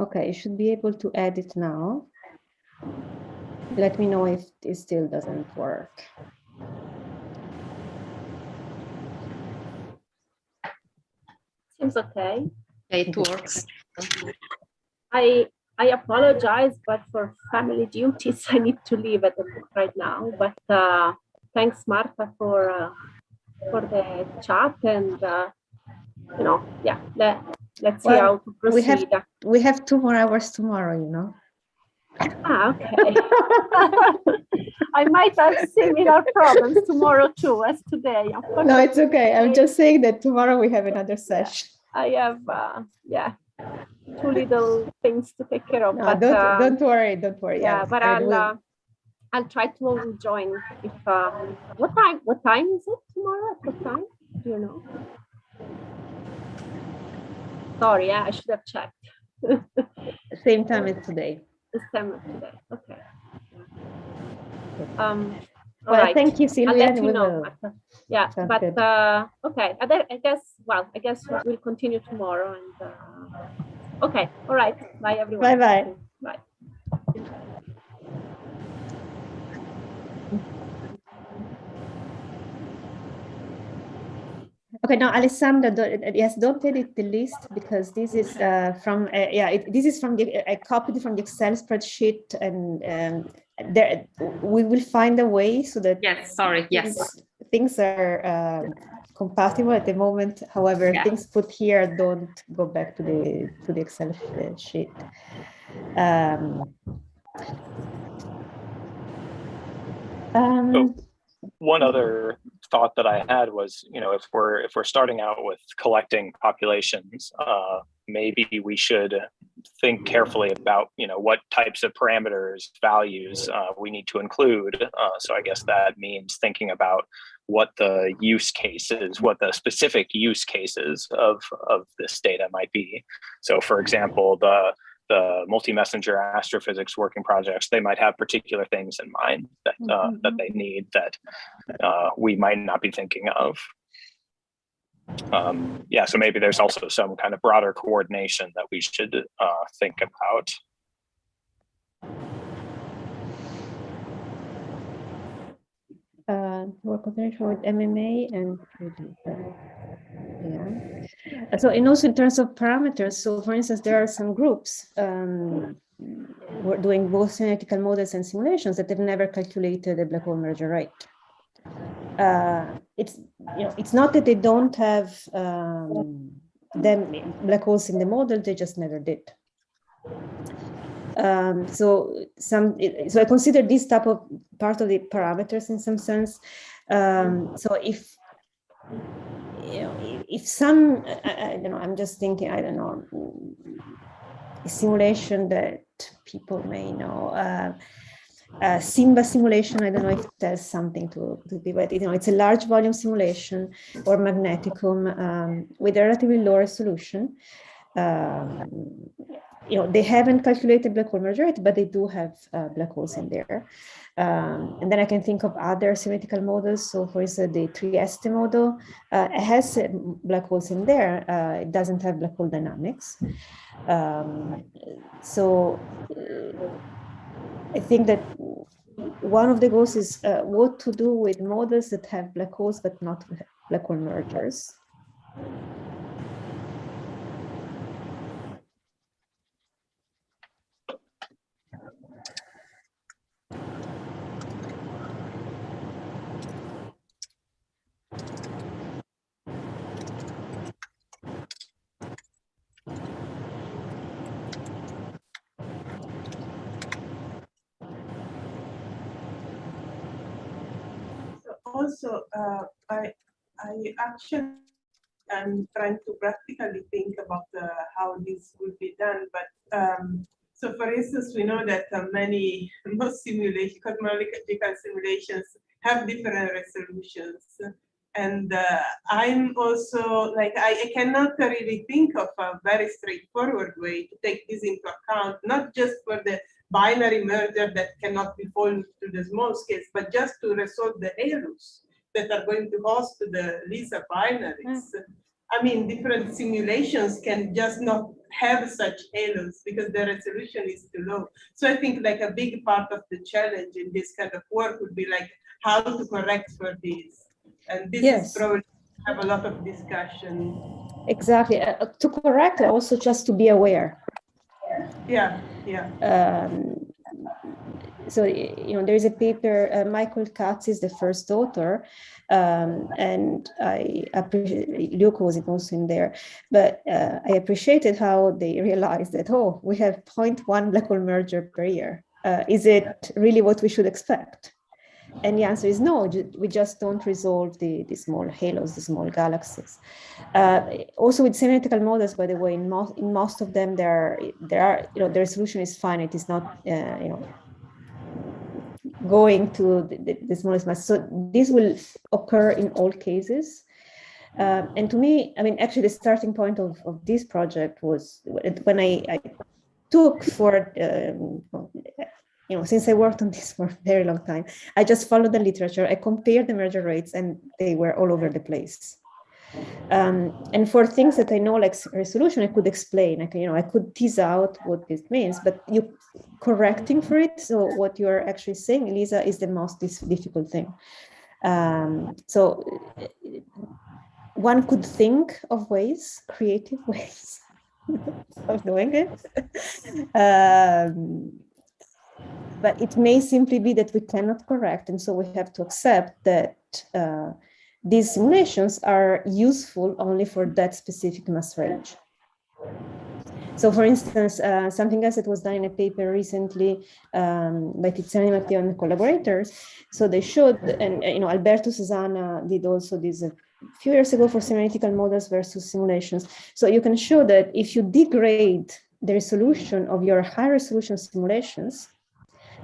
Okay, you should be able to edit now. Let me know if it still doesn't work. Seems okay. It works. I apologize, but for family duties, I need to leave right now. But thanks, Marta, for the chat, and yeah, let's see how to proceed. We have 2 more hours tomorrow, you know. Ah, okay. I might have similar problems tomorrow too as today. No, it's okay. I'm just saying that tomorrow we have another session. I have, yeah, 2 little things to take care of. No, but don't worry, don't worry. Yeah, but I'll try to join. If what time is it tomorrow? At what time? Do you know? Sorry, I should have checked. Same time as today. December today. Okay. All Well, right. thank you, I'll Sylvia. let you know. Yeah, Sounds but good. okay. I guess we'll continue tomorrow. And okay. All right. Bye, everyone. Bye-bye. Bye. Okay, now Alessandra, don't edit the list because this is from this is from I copied it from the Excel spreadsheet, and there we will find a way so that things are compatible at the moment. However, things put here don't go back to the Excel sheet. One other thought that I had was, if we're starting out with collecting populations, maybe we should think carefully about, what types of parameters, values we need to include. So I guess that means thinking about what the use cases, what the specific use cases of this data might be. So for example, the multi-messenger astrophysics working projects, they might have particular things in mind that that they need that we might not be thinking of. So maybe there's also some kind of broader coordination that we should think about. Work coordination with MMA and So, and also in terms of parameters, so for instance, there are some groups we're doing both analytical models and simulations that have never calculated a black hole merger rate. It's not that they don't have black holes in the model; they just never did. So I consider this type of part of the parameters in some sense. So if some, I don't know, I'm just thinking, I don't know, a simulation that people may know, Simba simulation, I don't know if there's something to be, but it's a large volume simulation or magneticum with a relatively low resolution. They haven't calculated black hole merger rate, but they do have black holes in there. And then I can think of other symmetrical models. So for instance, the Trieste model, it has black holes in there. It doesn't have black hole dynamics. I think that one of the goals is what to do with models that have black holes, but not black hole mergers. Also, I actually am trying to practically think about how this would be done. But so, for instance, we know that most simulations, cosmological simulations, have different resolutions. And I'm also I cannot really think of a very straightforward way to take this into account, not just for the binary merger that cannot be folded to the small scales, but just to resolve the halos that are going to host the LISA binaries. I mean, different simulations can just not have such halos because the resolution is too low. So I think a big part of the challenge in this kind of work would be how to correct for these. And this is probably have a lot of discussion. Exactly. To correct, also just to be aware. Yeah. So, there is a paper, Michael Katz is the first author, and I appreciate, Luke was also in there, but I appreciated how they realized that, we have 0.1 black hole merger per year. Is it really what we should expect? And the answer is no, we just don't resolve the small halos, the small galaxies. Also with symmetrical models, by the way, in most of them, there are the resolution is fine. It is not, going to the smallest mass. So this will occur in all cases. And to me, I mean, actually the starting point of this project was when I took for, since I worked on this for a very long time, I just followed the literature, I compared the merger rates, and they were all over the place. And for things that I know, like resolution, I could explain. I could tease out what this means, but you correcting for it. So what you're actually saying, Elisa, is the most difficult thing. So one could think of ways, creative ways of doing it. But it may simply be that we cannot correct. And so we have to accept that these simulations are useful only for that specific mass range. So for instance, something else that was done in a paper recently by Tiziani Matteo and collaborators. So they showed, and Alberto Cesana did also this a few years ago for semi-analytical models versus simulations. So you can show that if you degrade the resolution of your high resolution simulations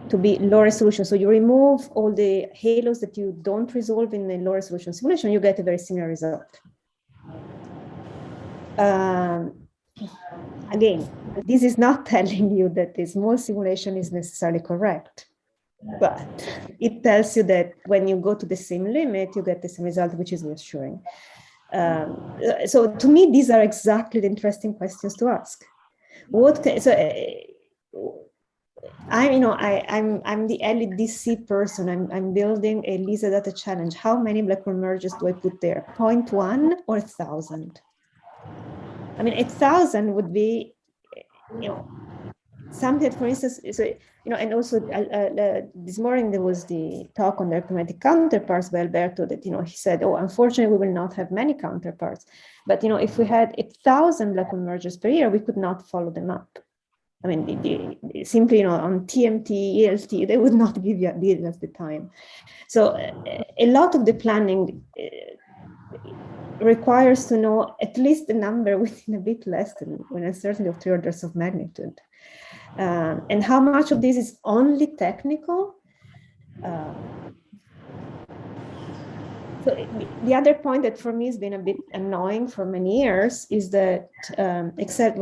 to be low resolution, so you remove all the halos that you don't resolve in a low resolution simulation, you get a very similar result. Again, this is not telling you that the small simulation is necessarily correct, but it tells you that when you go to the same limit, you get the same result, which is reassuring. So to me, these are exactly the interesting questions to ask. I'm the LDC person. I'm building a LISA data challenge. How many black hole mergers do I put there? 0.1 or 1,000? I mean, 1,000 would be, something that, for instance, and also this morning there was the talk on the arithmetic counterparts by Alberto that, he said, oh, unfortunately, we will not have many counterparts. But, if we had 1,000 black hole mergers per year, we could not follow them up. I mean, simply, on TMT, ELT, they would not give us the time. So a lot of the planning requires to know at least the number within a bit less than an uncertainty of 3 orders of magnitude. And how much of this is only technical? So the other point that for me has been a bit annoying for many years is that, except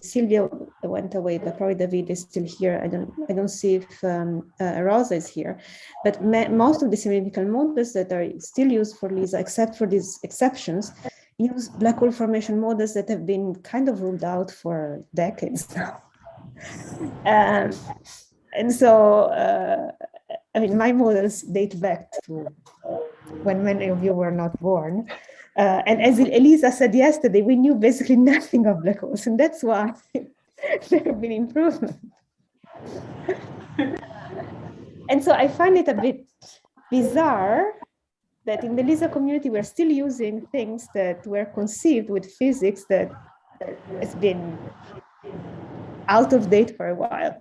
Silvia went away, but probably David is still here. I don't see if Rosa is here, but most of the semi-analytical models that are still used for LISA, except for these exceptions, use black hole formation models that have been kind of ruled out for decades now. And so, I mean, my models date back to when many of you were not born. And as Elisa said yesterday, we knew basically nothing of black holes, and that's why there have been improvements. And so I find it a bit bizarre that in the LISA community, we're still using things that were conceived with physics that has been out of date for a while.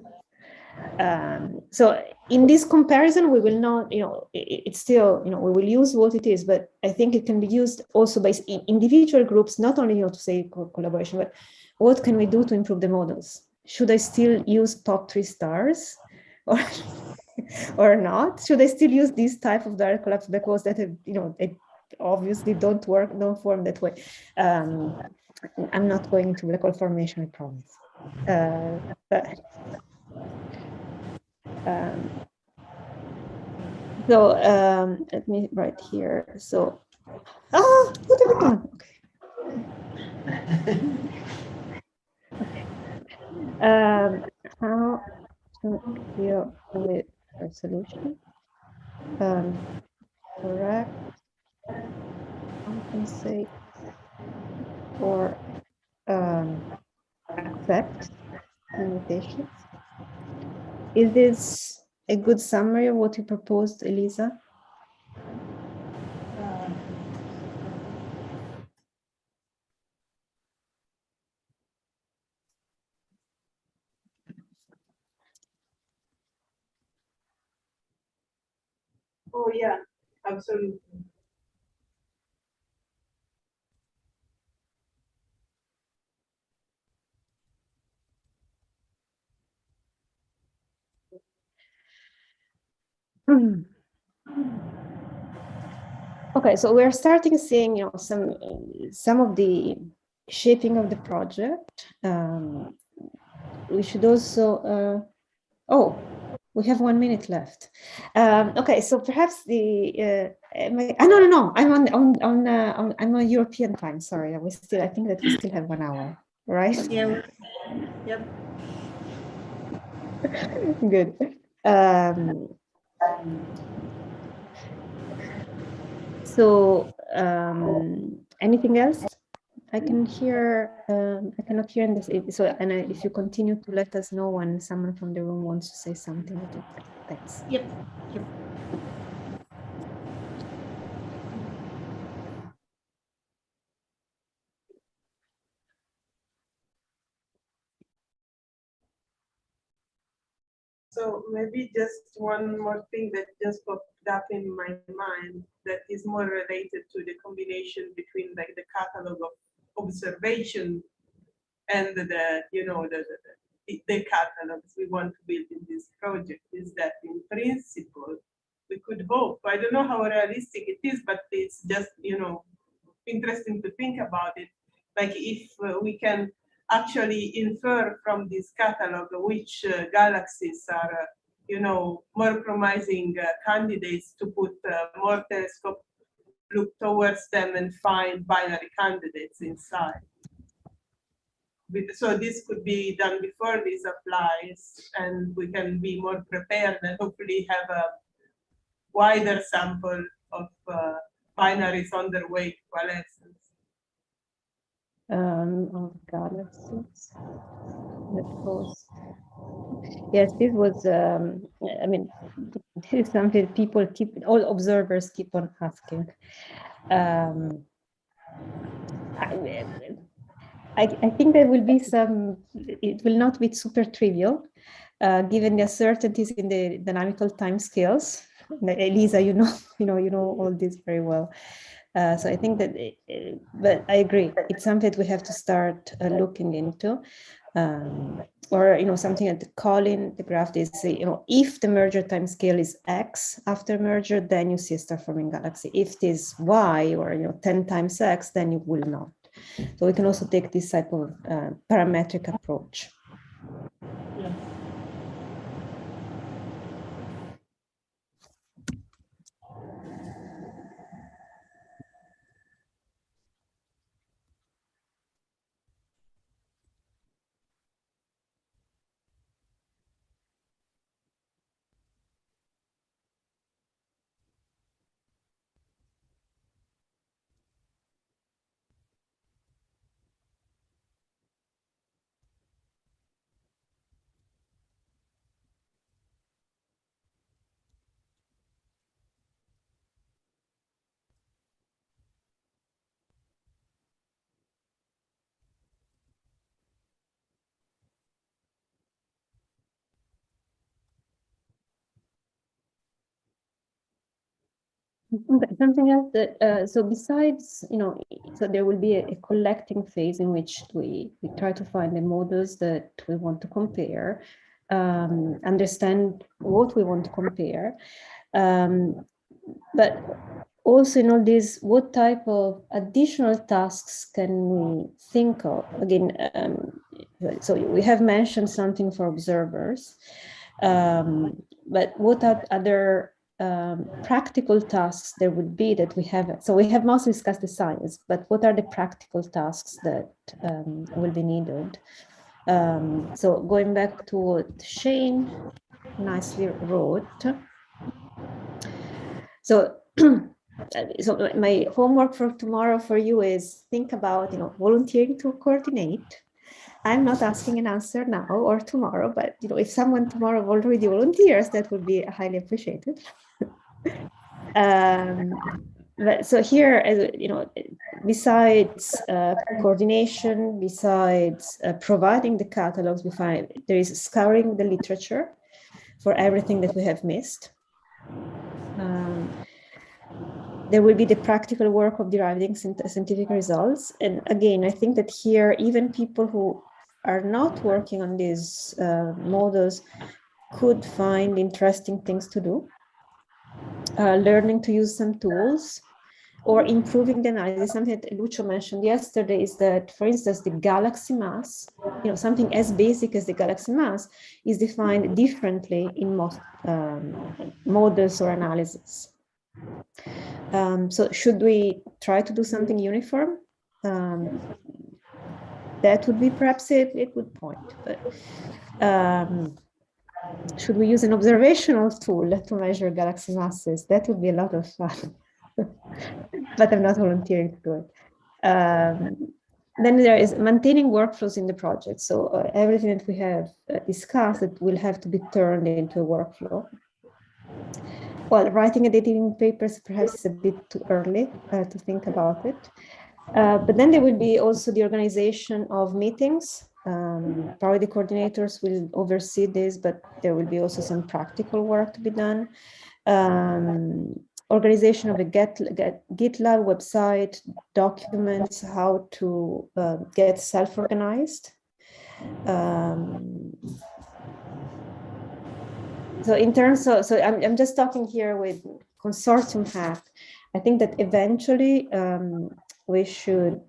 So in this comparison, we will not, it's still, we will use what it is, but I think it can be used also by individual groups, not only, to say collaboration, but what can we do to improve the models? Should I still use top 3 stars or not? Should I still use this type of direct collapse black holes that have, they obviously don't form that way? I'm not going into black hole formation, I promise. But let me write here. So, what have we done? Okay. How to deal with resolution? Correct. Compensate or accept limitations. Is this a good summary of what you proposed, Elisa? Oh, yeah, absolutely. Okay, so we're starting seeing, some of the shaping of the project. we should also, oh, we have 1 minute left. Okay, so perhaps the no, I'm I'm on European time. Sorry, I think that we still have 1 hour, right? Yeah. Yep. Good. So anything else? I can hear. I cannot hear in this. So, and if you continue to let us know when someone from the room wants to say something. Thanks. Yep. Yep. So maybe just one more thing that just popped up in my mind that is more related to the combination between like the catalog of observation and the catalogs we want to build in this project is that in principle we could hope. I don't know how realistic it is, but it's just interesting to think about it. Like if we can actually infer from this catalog which galaxies are, more promising candidates to put more telescope look towards them and find binary candidates inside. So this could be done before this applies, and we can be more prepared and hopefully have a wider sample of binaries on their way to coalescence. Of galaxies. That was, yes, this was, I mean, this is something people all observers keep on asking. I think there will be some, it will not be super trivial, given the uncertainties in the dynamical time scales. Elisa, you know all this very well. So I think that, but I agree, it's something we have to start looking into. Or something at the Colin, the graph is, if the merger time scale is X after merger, then you see a star forming galaxy. If it is Y or 10 times X, then you will not. So we can also take this type of parametric approach. Yeah. Okay, something else that, so besides, so there will be a collecting phase in which we try to find the models that we want to compare, understand what we want to compare, but also in all this, what type of additional tasks can we think of? Again, so we have mentioned something for observers, but what are other practical tasks there would be that we have? So we have mostly discussed the science, but what are the practical tasks that will be needed? So going back to what Shane nicely wrote. So, so my homework for tomorrow for you is think about, volunteering to coordinate. I'm not asking an answer now or tomorrow, but if someone tomorrow already volunteers, that would be highly appreciated. But so here, besides coordination, besides providing the catalogs, there is scouring the literature for everything that we have missed. There will be the practical work of deriving scientific results. And again, I think that here, even people who are not working on these models could find interesting things to do. Learning to use some tools, or improving the analysis. Something that Lucio mentioned yesterday is that, for instance, the galaxy mass, something as basic as the galaxy mass is defined differently in most models or analysis. So should we try to do something uniform? That would be perhaps a good point. But should we use an observational tool to measure galaxy masses? That would be a lot of fun. But I'm not volunteering to do it. Then there is maintaining workflows in the project. So everything that we have discussed, it will have to be turned into a workflow. Well, writing editing papers perhaps is a bit too early to think about it. But then there will be also the organization of meetings. Probably the coordinators will oversee this, but there will be also some practical work to be done. Organization of a GitLab website, documents how to get self-organized. So in terms of, so I'm just talking here with consortium hat. I think that eventually we should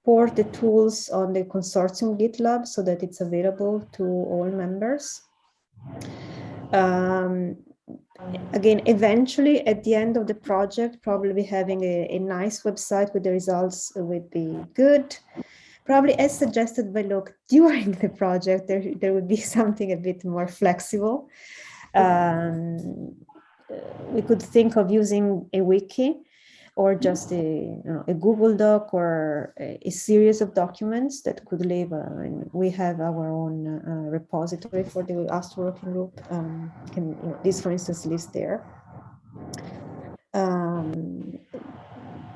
port the tools on the consortium GitLab so that it's available to all members. Again, eventually at the end of the project, probably having a nice website with the results would be good. Probably as suggested by Luke, during the project, there would be something a bit more flexible. We could think of using a wiki or just a Google Doc or a series of documents that could live. We have our own repository for the Astro Working Group. This, for instance, lives there.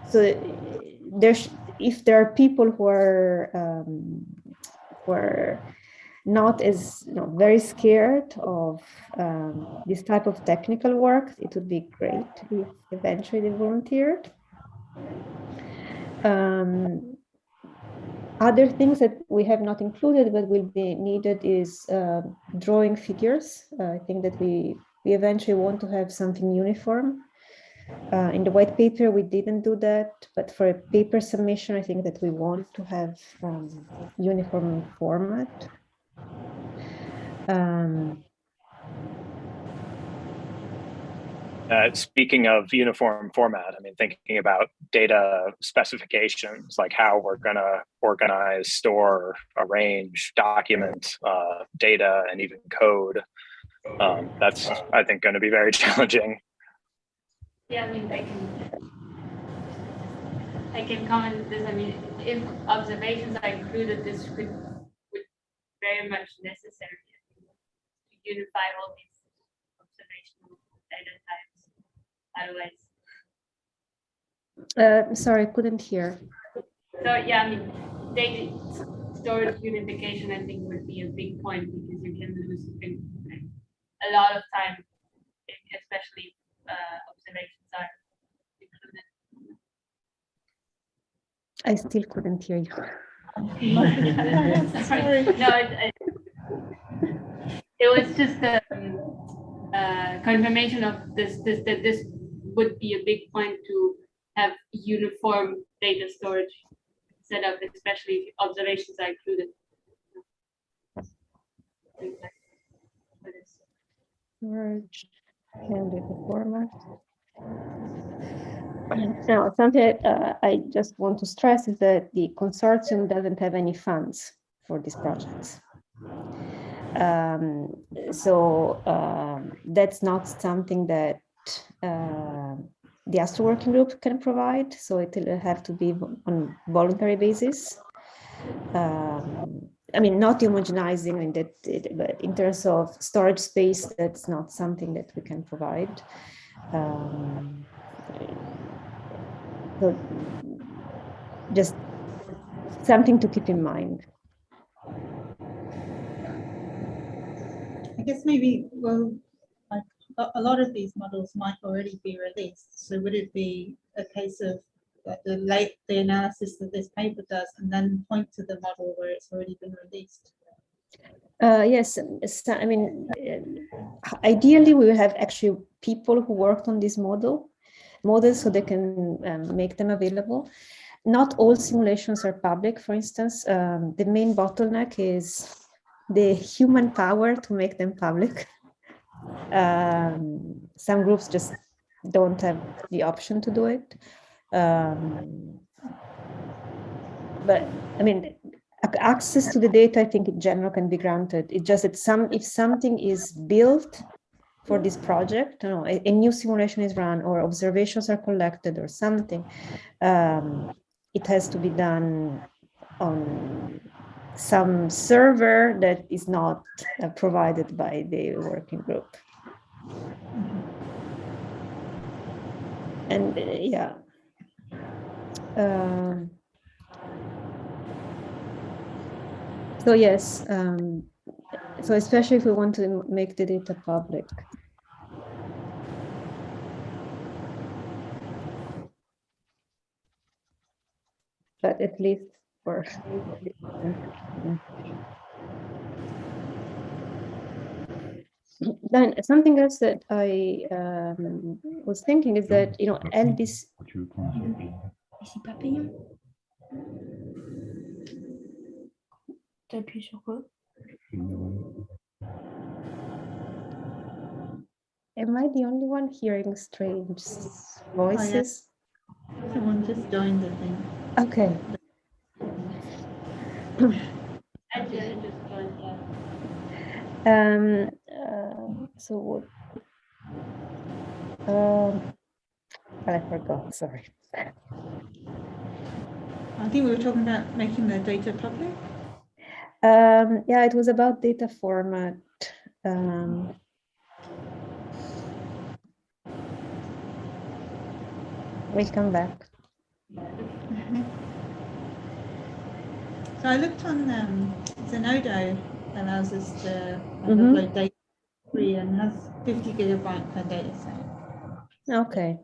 So if there are people who are not as very scared of this type of technical work, it would be great if eventually they volunteered. Other things that we have not included but will be needed is drawing figures. I think that we eventually want to have something uniform. In the white paper, we didn't do that, but for a paper submission, I think that we want to have uniform format. Speaking of uniform format, I mean, thinking about data specifications, like how we're going to organize, store, arrange, document data, and even code. That's, I think, going to be very challenging. Yeah, I mean, I can comment this. I mean, if observations are included, this would very much necessary to unify all these observational data types. Otherwise, sorry, I couldn't hear. So yeah, I mean, data storage unification, I think, would be a big point because you can lose a lot of time, especially observations are included. I still couldn't hear you. Sorry. No, it was just a confirmation of this that this would be a big point to have uniform data storage set up, especially if observations are included. Storage and the format. Now, something I just want to stress is that the consortium doesn't have any funds for these projects. That's not something that the Astro Working Group can provide. So it will have to be on voluntary basis. I mean, not homogenizing in that, but in terms of storage space, that's not something that we can provide. So just something to keep in mind. I guess maybe, well, like a lot of these models might already be released. So would it be a case of the analysis that this paper does and then point to the model where it's already been released? Yes, I mean, ideally we will have actually people who worked on this model models so they can make them available. Not all simulations are public, for instance. The main bottleneck is the human power to make them public. Some groups just don't have the option to do it. But I mean, access to the data, I think in general can be granted. It's just that if something is built for this project, you know, a new simulation is run or observations are collected or something, it has to be done on some server that is not provided by the working group. And yeah. So yes, so especially if we want to make the data public. But at least for then something else that I was thinking is that, you know, LDC. T'appuies sur quoi? Am I the only one hearing strange voices? Oh, yeah. Someone just joined, I think. Okay. I just joined, yeah. So what? I forgot. Sorry. I think we were talking about making the data public. Yeah, it was about data format. We'll come back. So I looked on Zenodo, allows us to upload data free and has 50 gigabyte per data set. Okay.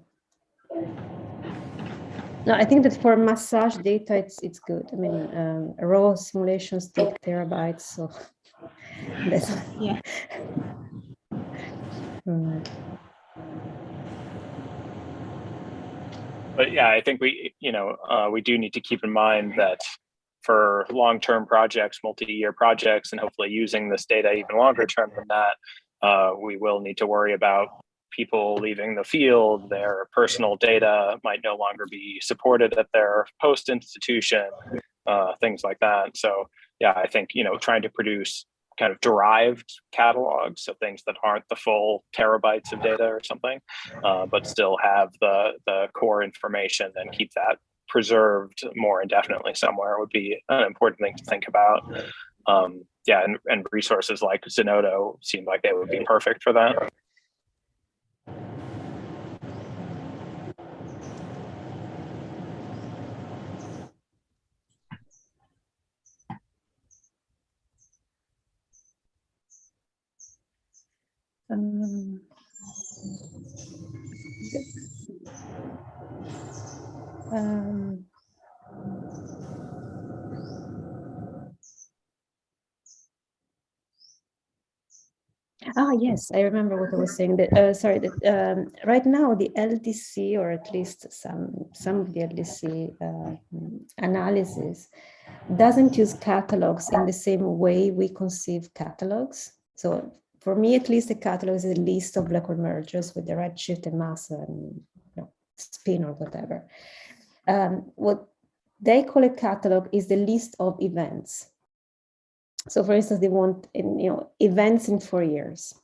No, I think that for massage data, it's good. I mean, raw simulations take terabytes, so that's yeah. But yeah, I think we do need to keep in mind that for long-term projects, multi-year projects, and hopefully using this data even longer term than that, we will need to worry about people leaving the field. Their personal data might no longer be supported at their post institution, things like that. So yeah, I think, you know, trying to produce kind of derived catalogs, so things that aren't the full terabytes of data or something, but still have the core information and keep that preserved more indefinitely somewhere would be an important thing to think about. Yeah, and resources like Zenodo seem like they would be perfect for that. Yes, I remember what I was saying. That sorry, that right now the LDC, or at least some of the LDC analysis, doesn't use catalogs in the same way we conceive catalogs. So for me, at least, a catalog is a list of black hole mergers with the redshift and massa and, you know, spin or whatever. What they call a catalog is the list of events. So for instance, they want, events in 4 years.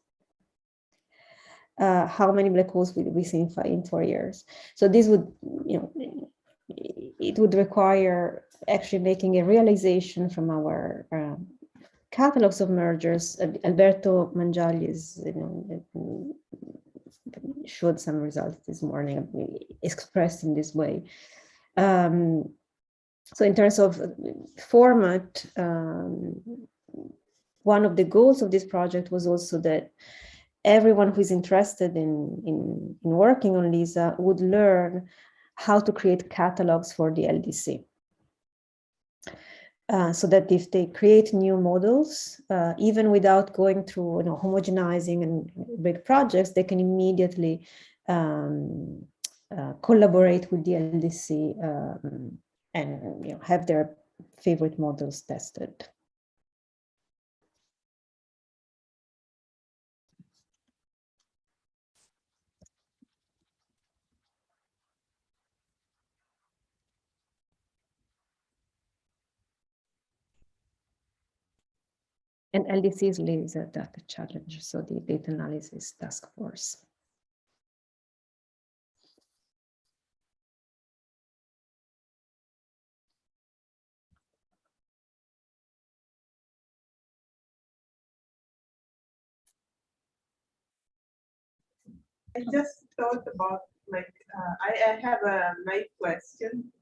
How many black holes will we see in 4 years? So this would, it would require actually making a realization from our catalogs of mergers. Alberto Mangiali's showed some results this morning, expressed in this way. So in terms of format, one of the goals of this project was also that everyone who is interested in working on LISA would learn how to create catalogs for the LDC. So that if they create new models, even without going through homogenizing and big projects, they can immediately collaborate with the LDC and have their favorite models tested. And LDC is laser data challenge, so the data analysis task force. I just thought about I have a nice question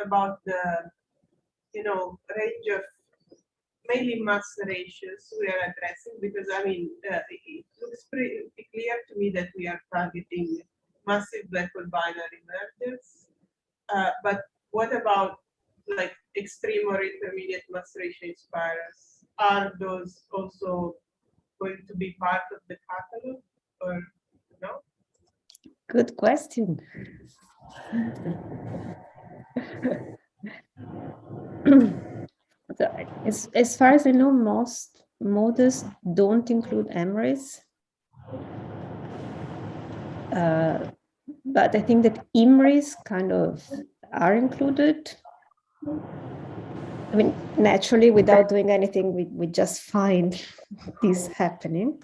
about the range of mainly mass ratios we are addressing, because I mean it looks pretty clear to me that we are targeting massive black hole binary mergers, but what about like extreme or intermediate mass ratio spirals? Are those also going to be part of the catalog or no? Good question. So, as far as I know, most models don't include MRIs. But I think that IMRIs kind of are included. I mean, naturally, without doing anything, we just find this happening,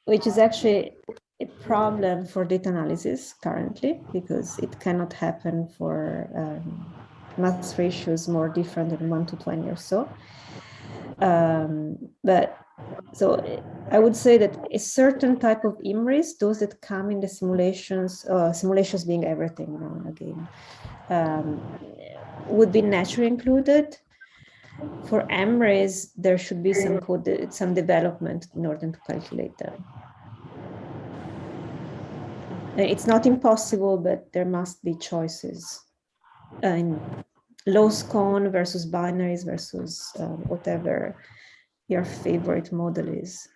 which is actually a problem for data analysis currently, because it cannot happen for mass ratios more different than 1 to 20 or so. But so I would say that a certain type of IMRIs, those that come in the simulations, simulations being everything, again, would be naturally included. For MRIs, there should be some code, some development in order to calculate them. It's not impossible, but there must be choices. And low SCON versus binaries versus whatever your favorite model is.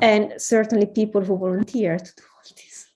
And certainly people who volunteer to do all this.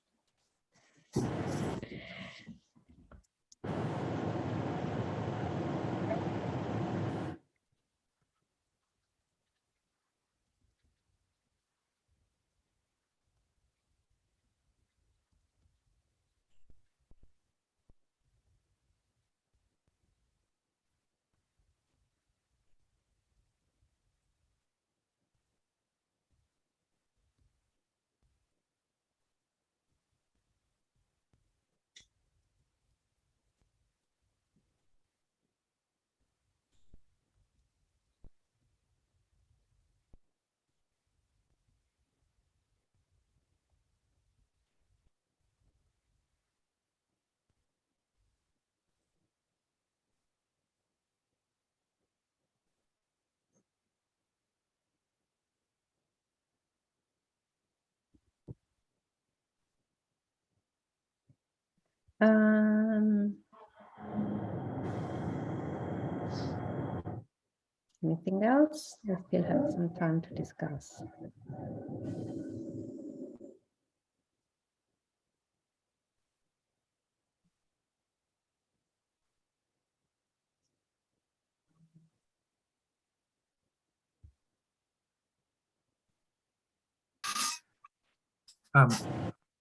Anything else? We still have some time to discuss.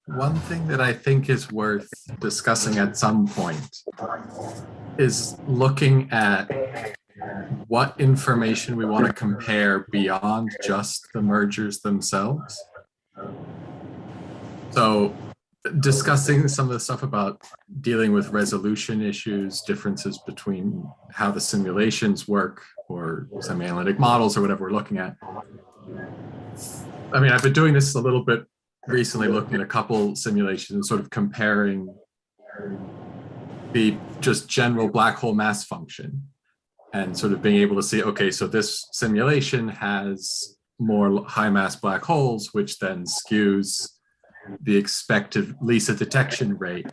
One thing that I think is worth discussing at some point is looking at what information we want to compare beyond just the mergers themselves. So discussing some of the stuff about dealing with resolution issues, differences between how the simulations work or semi-analytic models or whatever we're looking at. I mean, I've been doing this a little bit recently, looking at a couple simulations, sort of comparing the just general black hole mass function and sort of being able to see, okay, so this simulation has more high mass black holes, which then skews the expected LISA detection rate.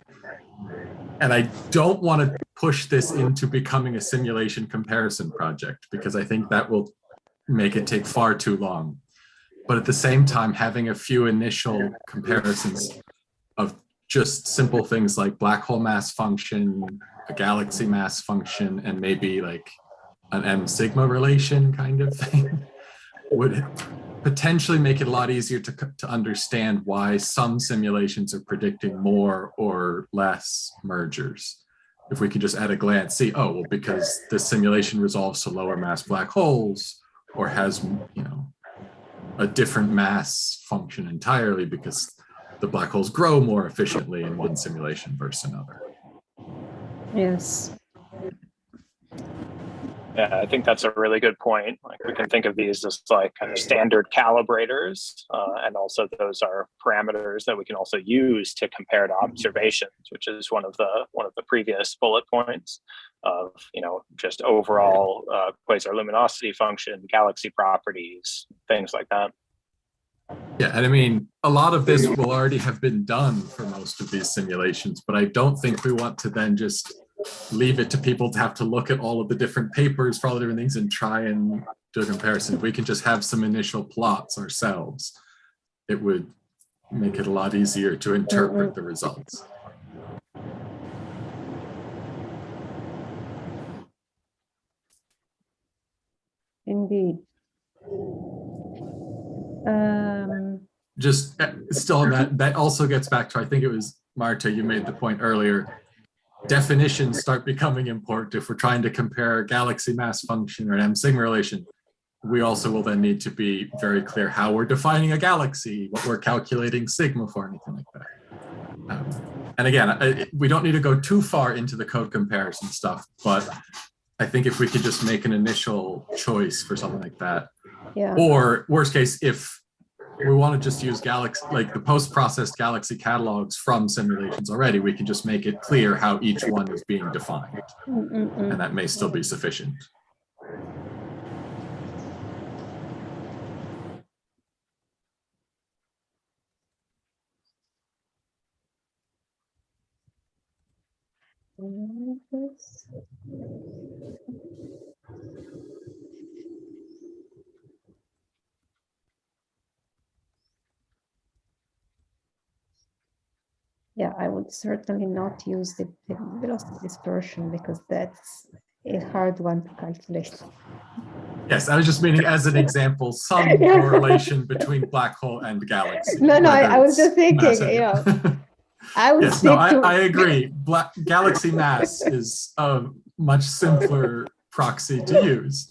And I don't want to push this into becoming a simulation comparison project, because I think that will make it take far too long. but at the same time, having a few initial comparisons of just simple things like black hole mass function, a galaxy mass function, and maybe like an M sigma relation kind of thing would potentially make it a lot easier to understand why some simulations are predicting more or less mergers. If we could just at a glance see, oh, well, because this simulation resolves to lower mass black holes or has, you know, a different mass function entirely because the black holes grow more efficiently in one simulation versus another. Yes. Yeah, I think that's a really good point. Like we can think of these as like kind of standard calibrators, and also those are parameters that we can also use to compare to observations, which is one of the previous bullet points of, you know, just overall quasar luminosity function, galaxy properties, things like that. Yeah, and I mean, a lot of this will already have been done for most of these simulations, but I don't think we want to then just leave it to people to have to look at all of the different papers for all the different things and try and do a comparison. We can just have some initial plots ourselves. It would make it a lot easier to interpret the results. Indeed. Just still on that also gets back to, I think it was Marta, you made the point earlier, definitions start becoming important. If we're trying to compare a galaxy mass function or an M sigma relation, we also will then need to be very clear how we're defining a galaxy, what we're calculating sigma for, anything like that. And again, we don't need to go too far into the code comparison stuff, but I think if we could just make an initial choice for something like that, Yeah. or worst case, if we want to just use galaxy, like the post-processed galaxy catalogs from simulations already, we can just make it clear how each one is being defined. And that may still be sufficient. Yeah, I would certainly not use the velocity dispersion because that's a hard one to calculate. Yes, I was just meaning as an example, some correlation between black hole and galaxy. No, I was just thinking, you know, I would yes, no, I agree. Galaxy mass is a much simpler proxy to use.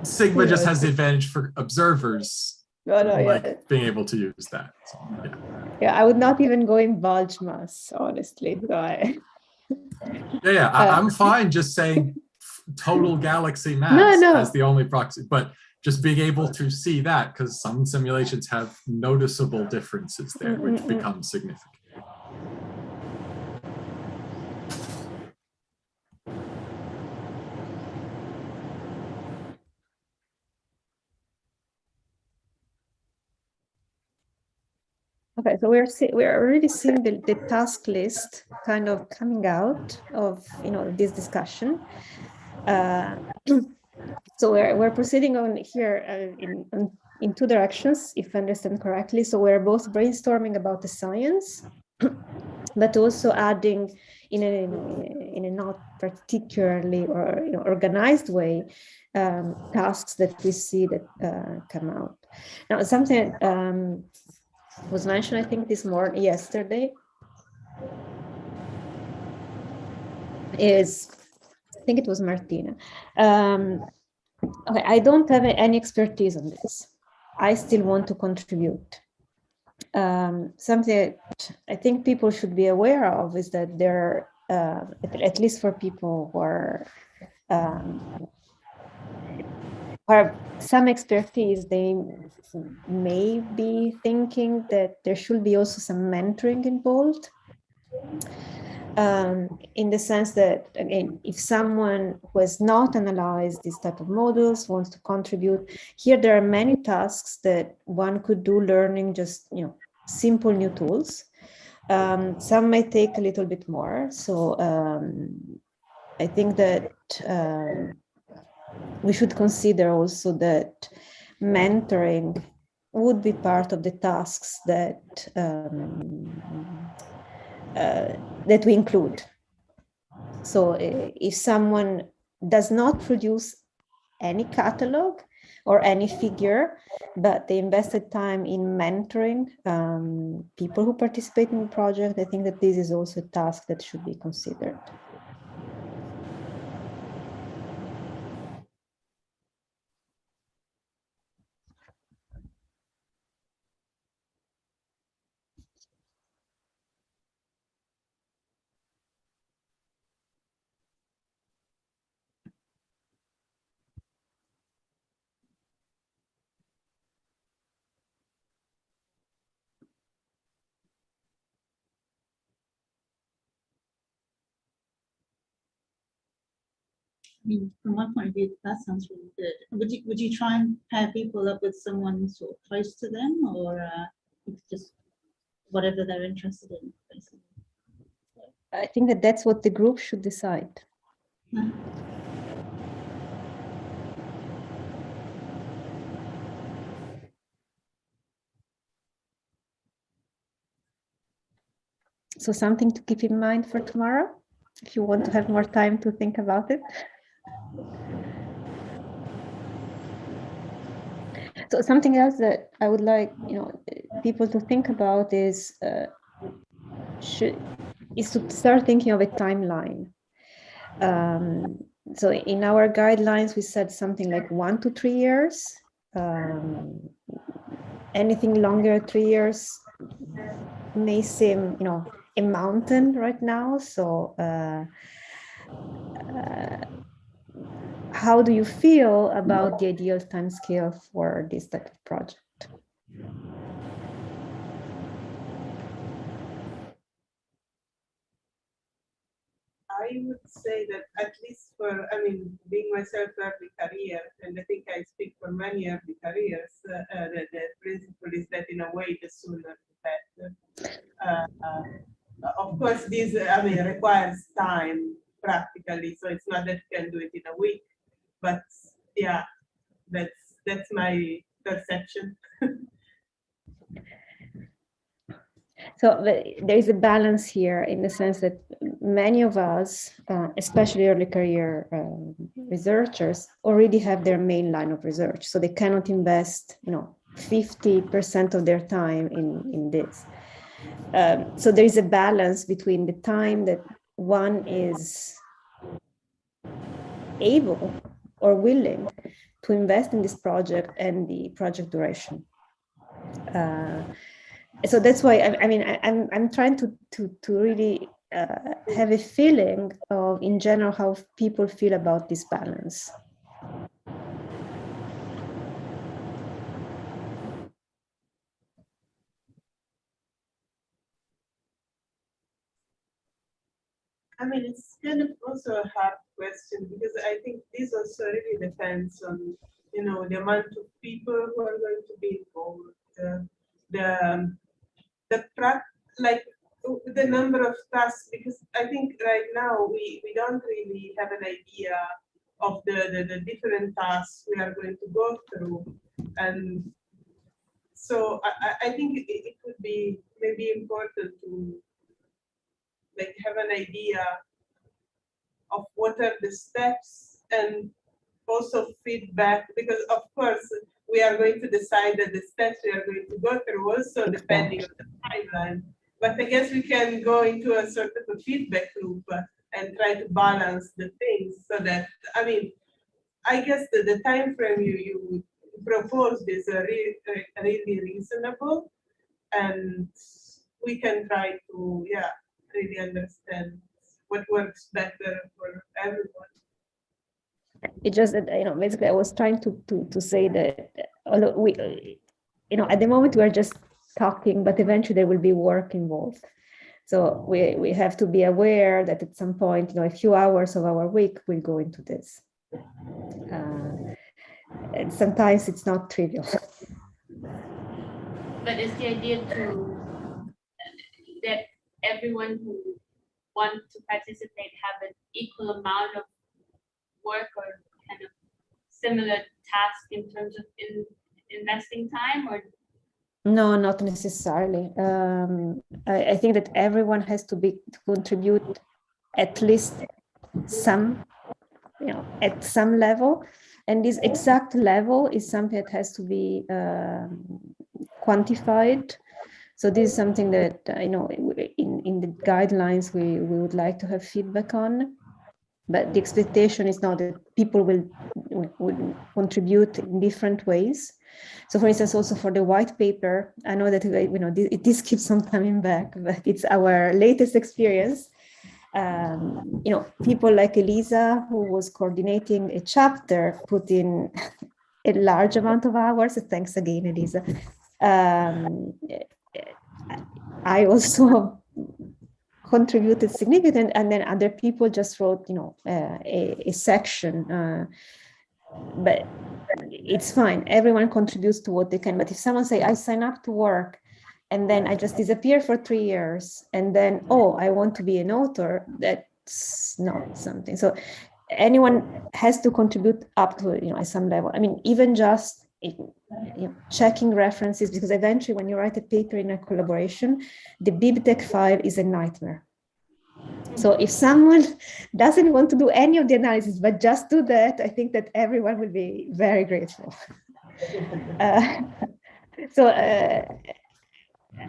Sigma just has the advantage for observers being able to use that. So, yeah, I would not even go in bulge mass, honestly. So I'm fine just saying total galaxy mass as the only proxy, but just being able to see that, because some simulations have noticeable differences there, which become significant. Okay, so we're already seeing the task list kind of coming out of, you know, this discussion. So we're proceeding on here in two directions, if I understand correctly. So we're both brainstorming about the science, but also adding in a not particularly or, you know, organized way tasks that we see that come out. Now, something was mentioned, I think, yesterday, is, I think it was Martina. Okay, I don't have any expertise on this. I still want to contribute. Something that I think people should be aware of is that there are, at least for people who have some expertise, they may be thinking that there should be also some mentoring involved. In the sense that, again, if someone who has not analyzed this type of models wants to contribute, here there are many tasks that one could do learning just, you know, simple new tools. Some might take a little bit more. So I think that we should consider also that mentoring would be part of the tasks that that we include. So if someone does not produce any catalog or any figure, but they invested time in mentoring people who participate in the project, I think that this is also a task that should be considered. I mean, from my point of view, that sounds really good. Would you try and pair people up with someone sort of close to them, or it's just whatever they're interested in, basically? I think that that's what the group should decide. So something to keep in mind for tomorrow, if you want to have more time to think about it. So something else that I would like, people to think about is to start thinking of a timeline. So in our guidelines, we said something like 1 to 3 years. Anything longer, 3 years may seem, a mountain right now. So how do you feel about the ideal timescale for this type of project? I would say that at least for, I mean, being myself early career, and I think I speak for many early careers, the principle is that in a way, the sooner the better. Of course, this, I mean, requires time practically, so it's not that you can do it in a week, but yeah, that's my perception. So there is a balance here in the sense that many of us, especially early career researchers, already have their main line of research. So they cannot invest, 50% of their time in this. So there is a balance between the time that one is able or willing to invest in this project and the project duration. So that's why I'm trying to really have a feeling of, in general, how people feel about this balance. I mean, it's kind of also a hard question because I think this also really depends on, the amount of people who are going to be involved, the number of tasks, because I think right now we don't really have an idea of the different tasks we are going to go through. And so I think it would be maybe important to have an idea of what are the steps and also feedback, because of course we are going to decide that the steps we are going to go through also depending on the timeline. But I guess we can go into a sort of a feedback loop and try to balance the things so that, I mean, I guess the time frame you proposed is really reasonable, and we can try to, really understand what works better for everyone. It just that, basically I was trying to say that although we, at the moment we are just talking, but eventually there will be work involved. So we have to be aware that at some point, a few hours of our week will go into this. And sometimes it's not trivial. But is the idea that everyone who wants to participate have an equal amount of work or kind of similar task in terms of investing time, or No, not necessarily. I think that everyone has to contribute at least some, at some level, and this exact level is something that has to be quantified. So this is something that in the guidelines we would like to have feedback on. But the expectation is not that people will contribute in different ways. So, for instance, also for the white paper, I know that this keeps some coming back, but it's our latest experience. People like Elisa, who was coordinating a chapter, put in a large amount of hours. Thanks again, Elisa. I also contributed significant, and then other people just wrote, a section. But it's fine. Everyone contributes to what they can. But if someone say, I sign up to work, and then I just disappear for 3 years, and then, oh, I want to be an author, that's not something. So anyone has to contribute up to, at some level. I mean, even just checking references, because eventually when you write a paper in a collaboration, the BibTeX file is a nightmare. So if someone doesn't want to do any of the analysis, but just do that, I think that everyone will be very grateful.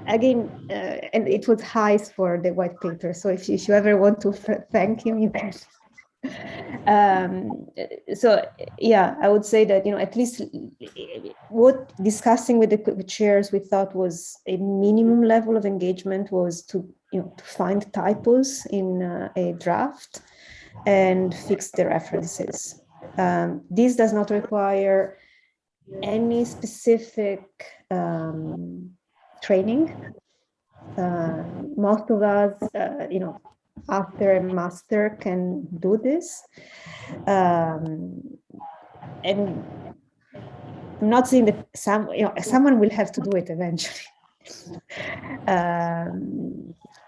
Again, and it was Heis for the white paper. So if you ever want to thank him, you can. So yeah, I would say that, at least what discussing with the chairs we thought was a minimum level of engagement was to find typos in a draft and fix the references. This does not require any specific training. Most of us, after a master can do this. And I'm not saying that someone will have to do it eventually.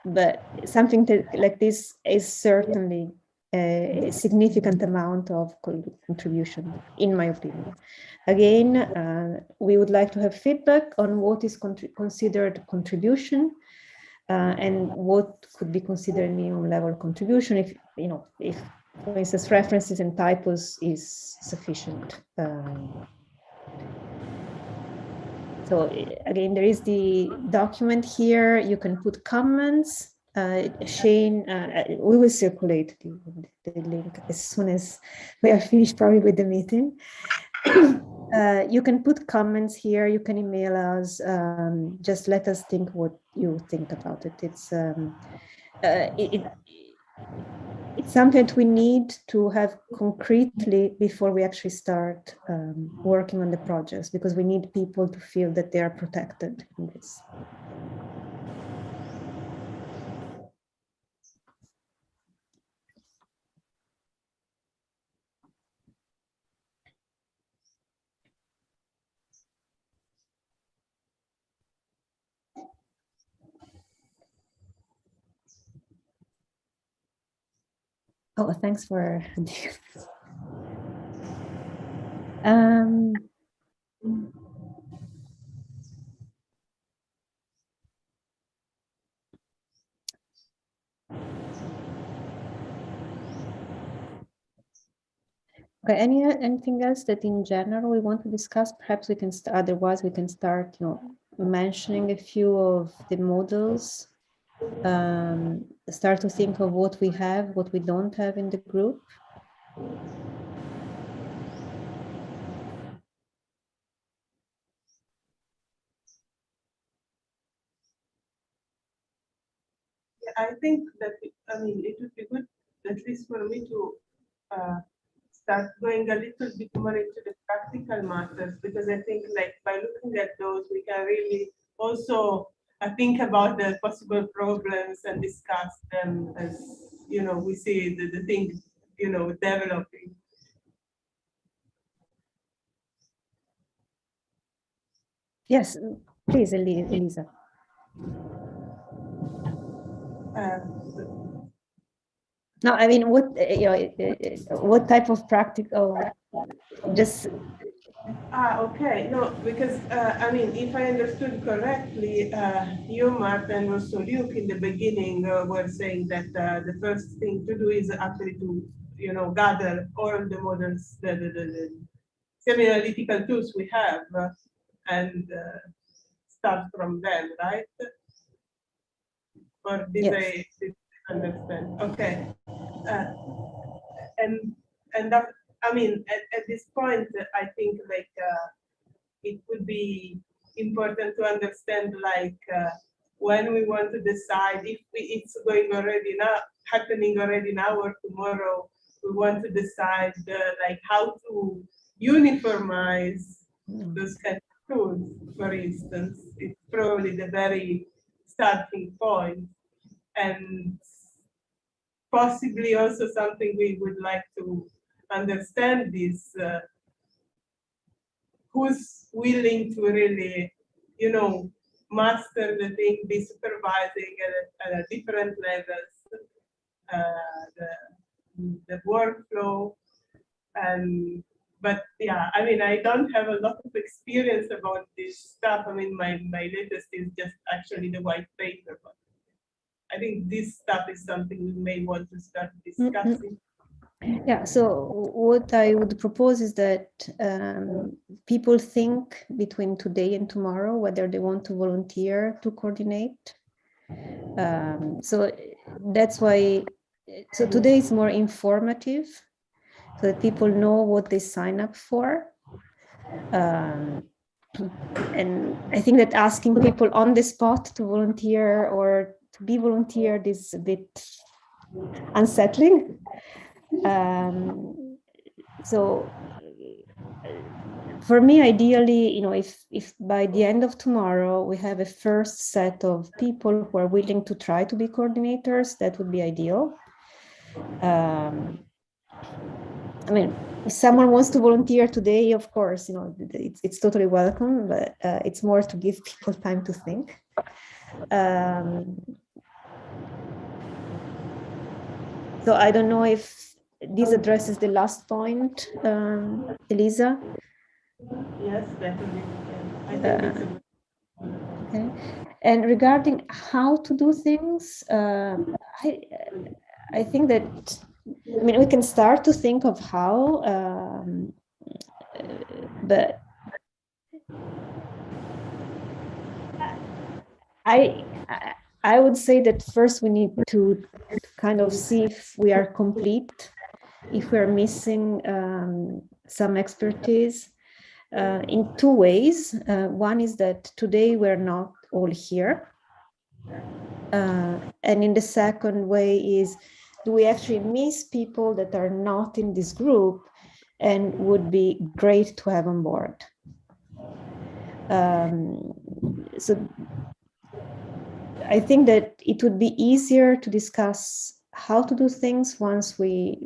But something like this is certainly a significant amount of contribution, in my opinion. Again, we would like to have feedback on what is considered contribution and what could be considered minimum level contribution if, for instance, references and typos is sufficient. So again, there is the document here. You can put comments. Shane, we will circulate the link as soon as we are finished, probably with the meeting. You can put comments here. You can email us. Just let us think what you think about it. It's something that we need to have concretely before we actually start working on the projects, because we need people to feel that they are protected in this. Oh, thanks for okay, anything else that in general we want to discuss? Perhaps we can otherwise we can start, mentioning a few of the models. Start to think of what we have, what we don't have in the group. Yeah, I think that, it would be good, at least for me, to start going a little bit more into the practical matters, because I think like by looking at those, we can really also think about the possible problems and discuss them as, we see the thing, developing. Yes, please, Elisa. No, I mean, what type of practical, just Okay. No, because I mean, if I understood correctly, you, Marta, and also Luke in the beginning were saying that the first thing to do is actually to, gather all the models, the semi-analytical tools we have, and start from them, right? Or did I understand? Okay. Uh, and that, I mean, at this point, I think like it would be important to understand like when we want to decide if it's going already now, happening already now or tomorrow. We want to decide like how to uniformize those kind of tools. For instance, it's probably the very starting point, and possibly also something we would like to understand is who's willing to really, master the thing, be supervising at a different levels, the workflow. And but yeah, I mean, I don't have a lot of experience about this stuff. I mean, my latest is just actually the white paper, but I think this stuff is something we may want to start discussing. Yeah, so what I would propose is that people think between today and tomorrow whether they want to volunteer to coordinate. So that's why, so today is more informative, so that people know what they sign up for. And I think that asking people on the spot to volunteer or to be volunteered is a bit unsettling. So for me, ideally, if by the end of tomorrow we have a first set of people who are willing to try to be coordinators, that would be ideal. I mean, if someone wants to volunteer today, of course, it's totally welcome, but it's more to give people time to think. So I don't know if this addresses the last point, Elisa. Yes, definitely. I think it's okay. And regarding how to do things, I think that, I mean, we can start to think of how, but I would say that first we need to kind of see if we are complete, if we're missing some expertise in two ways. One is that today we're not all here. And in the second way is, do we actually miss people that are not in this group and would be great to have on board? So I think that it would be easier to discuss how to do things once we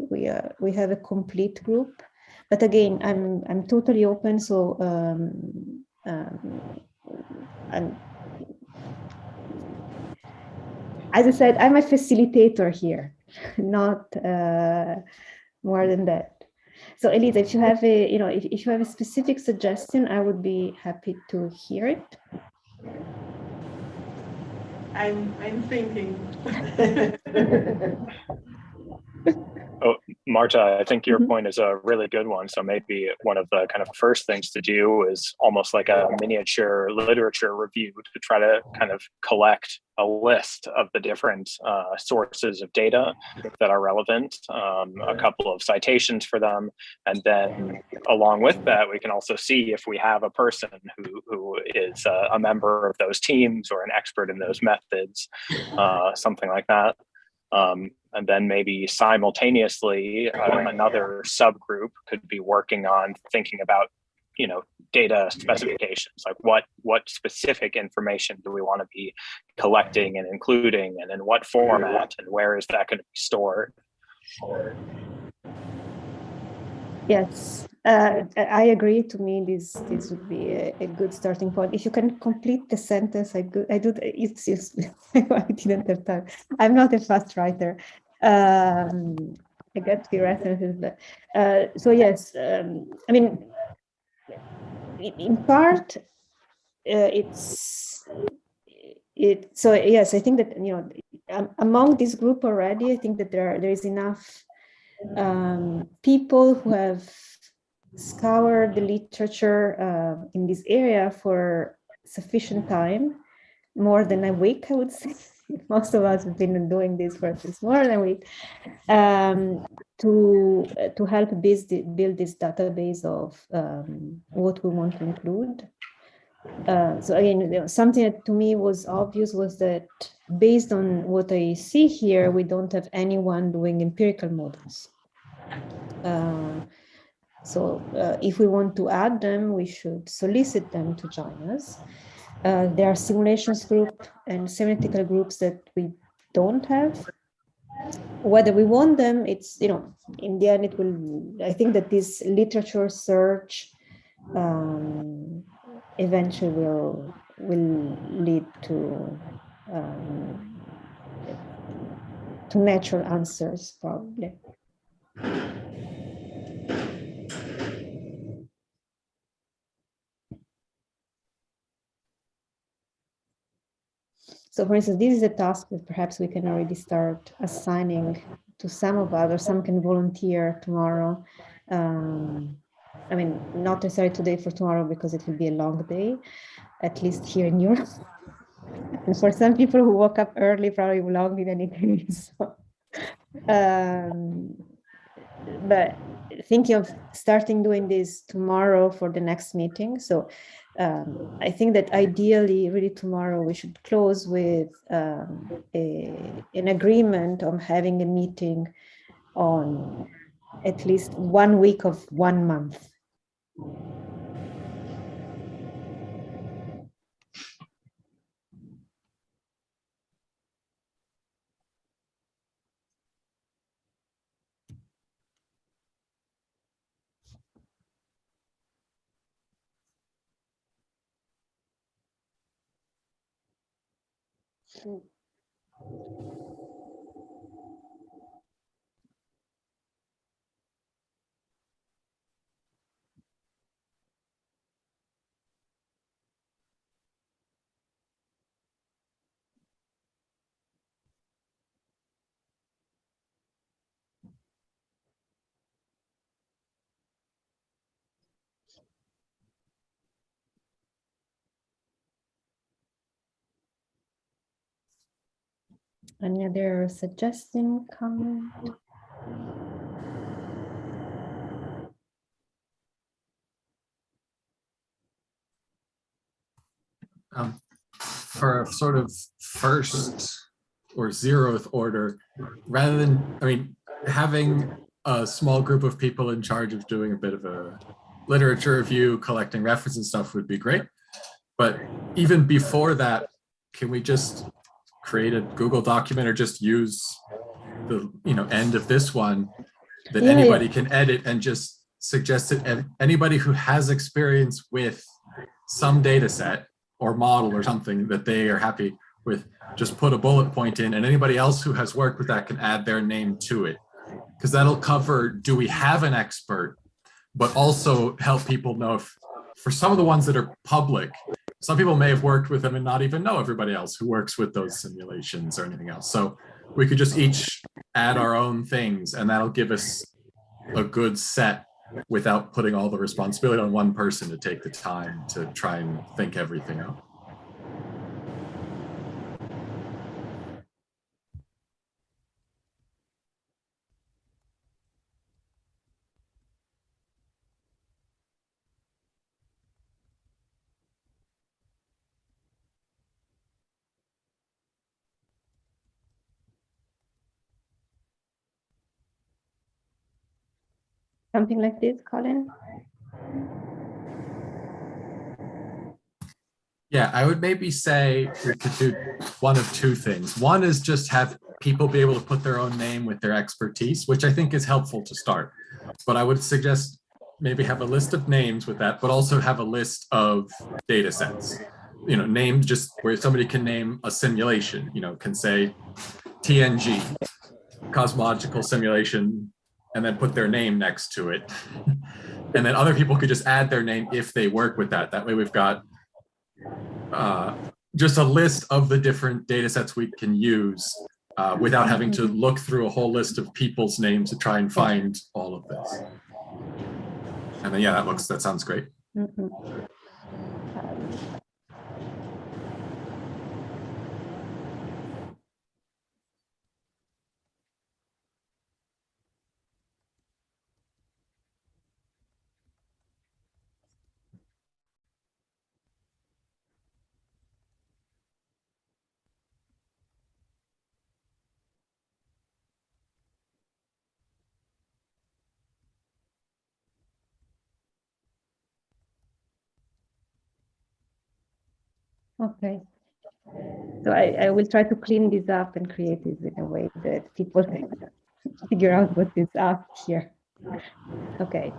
have a complete group. But again, I'm totally open. So as I said, I'm a facilitator here, not more than that. So Elisa, if you have if you have a specific suggestion, I would be happy to hear it. I'm thinking. Oh, Marta, I think your point is a really good one. So maybe one of the kind of first things to do is almost like a miniature literature review to try to kind of collect a list of the different sources of data that are relevant, a couple of citations for them. And then along with that, we can also see if we have a person who is a member of those teams or an expert in those methods, something like that. And then maybe simultaneously another subgroup could be working on thinking about, data specifications, like what specific information do we want to be collecting and including, and in what format, and where is that going to be stored? Yes, I agree. To me, this would be a good starting point. If you can complete the sentence, I do. It's I didn't have time. I'm not a fast writer. I got the references, but so yes. I mean, in part, so yes, I think that, you know, among this group already, I think that there is enough people who have scoured the literature in this area for sufficient time, more than a week, I would say. Most of us have been doing this for at least more than a week, to help build this database of what we want to include. So again, you know, something that to me was obvious was that based on what I see here, we don't have anyone doing empirical models. So if we want to add them, we should solicit them to join us. There are simulations group and semiotical groups that we don't have. Whether we want them, it's, you know, in the end, it will, I think that this literature search eventually will lead to natural answers, probably. So for instance, this is a task that perhaps we can already start assigning to some of us, or some can volunteer tomorrow. I mean, not necessarily today for tomorrow, because it will be a long day, at least here in Europe. And for some people who woke up early, probably long in any case. So, but thinking of starting doing this tomorrow for the next meeting. So I think that ideally, really tomorrow, we should close with an agreement on having a meeting on at least 1 week of 1 month. Any other suggestion, comment? For a sort of first or 0th order, rather than, I mean, having a small group of people in charge of doing a bit of a literature review, collecting references and stuff would be great. But even before that, can we just create a Google document or just use the, you know, end of this one that anybody can edit and just suggest that anybody who has experience with some data set or model or something that they are happy with, just put a bullet point in, and anybody else who has worked with that can add their name to it. Because that'll cover, do we have an expert, but also help people know if, for some of the ones that are public, some people may have worked with them and not even know everybody else who works with those simulations or anything else. So we could just each add our own things, and that'll give us a good set without putting all the responsibility on one person to take the time to try and think everything out. Something like this, Colin? Yeah, I would maybe say we could do one of two things. One is just have people be able to put their own name with their expertise, which I think is helpful to start. But I would suggest maybe have a list of names with that, but also have a list of data sets. You know, name just where somebody can name a simulation, you know, can say TNG, cosmological simulation, and then put their name next to it. and then other people could just add their name if they work with that. That way we've got just a list of the different data sets we can use without having to look through a whole list of people's names to try and find all of this. And then, yeah, that sounds great. Okay. So I will try to clean this up and create this in a way that people can figure out what is up here. Okay.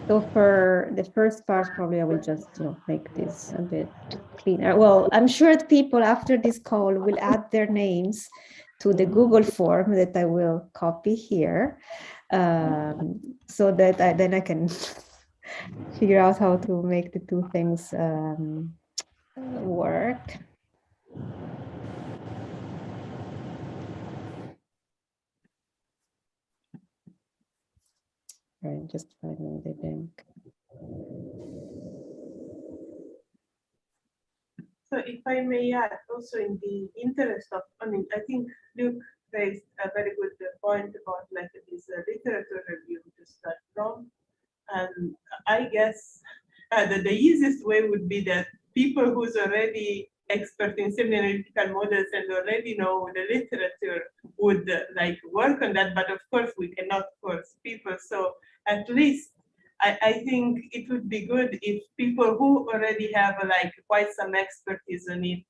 So for the first part, probably I will just make this a bit cleaner. Well, I'm sure that people after this call will add their names to the Google form that I will copy here, so that then I can figure out how to make the two things work. I'm just finding the link. So if I may add, also in the interest of, I think Luke raised a very good point about like this literature review to start from. And I guess that the easiest way would be that people who's already expert in semi-analytical models and already know the literature would like work on that. But of course, we cannot force people. So at least I think it would be good if people who already have like quite some expertise on it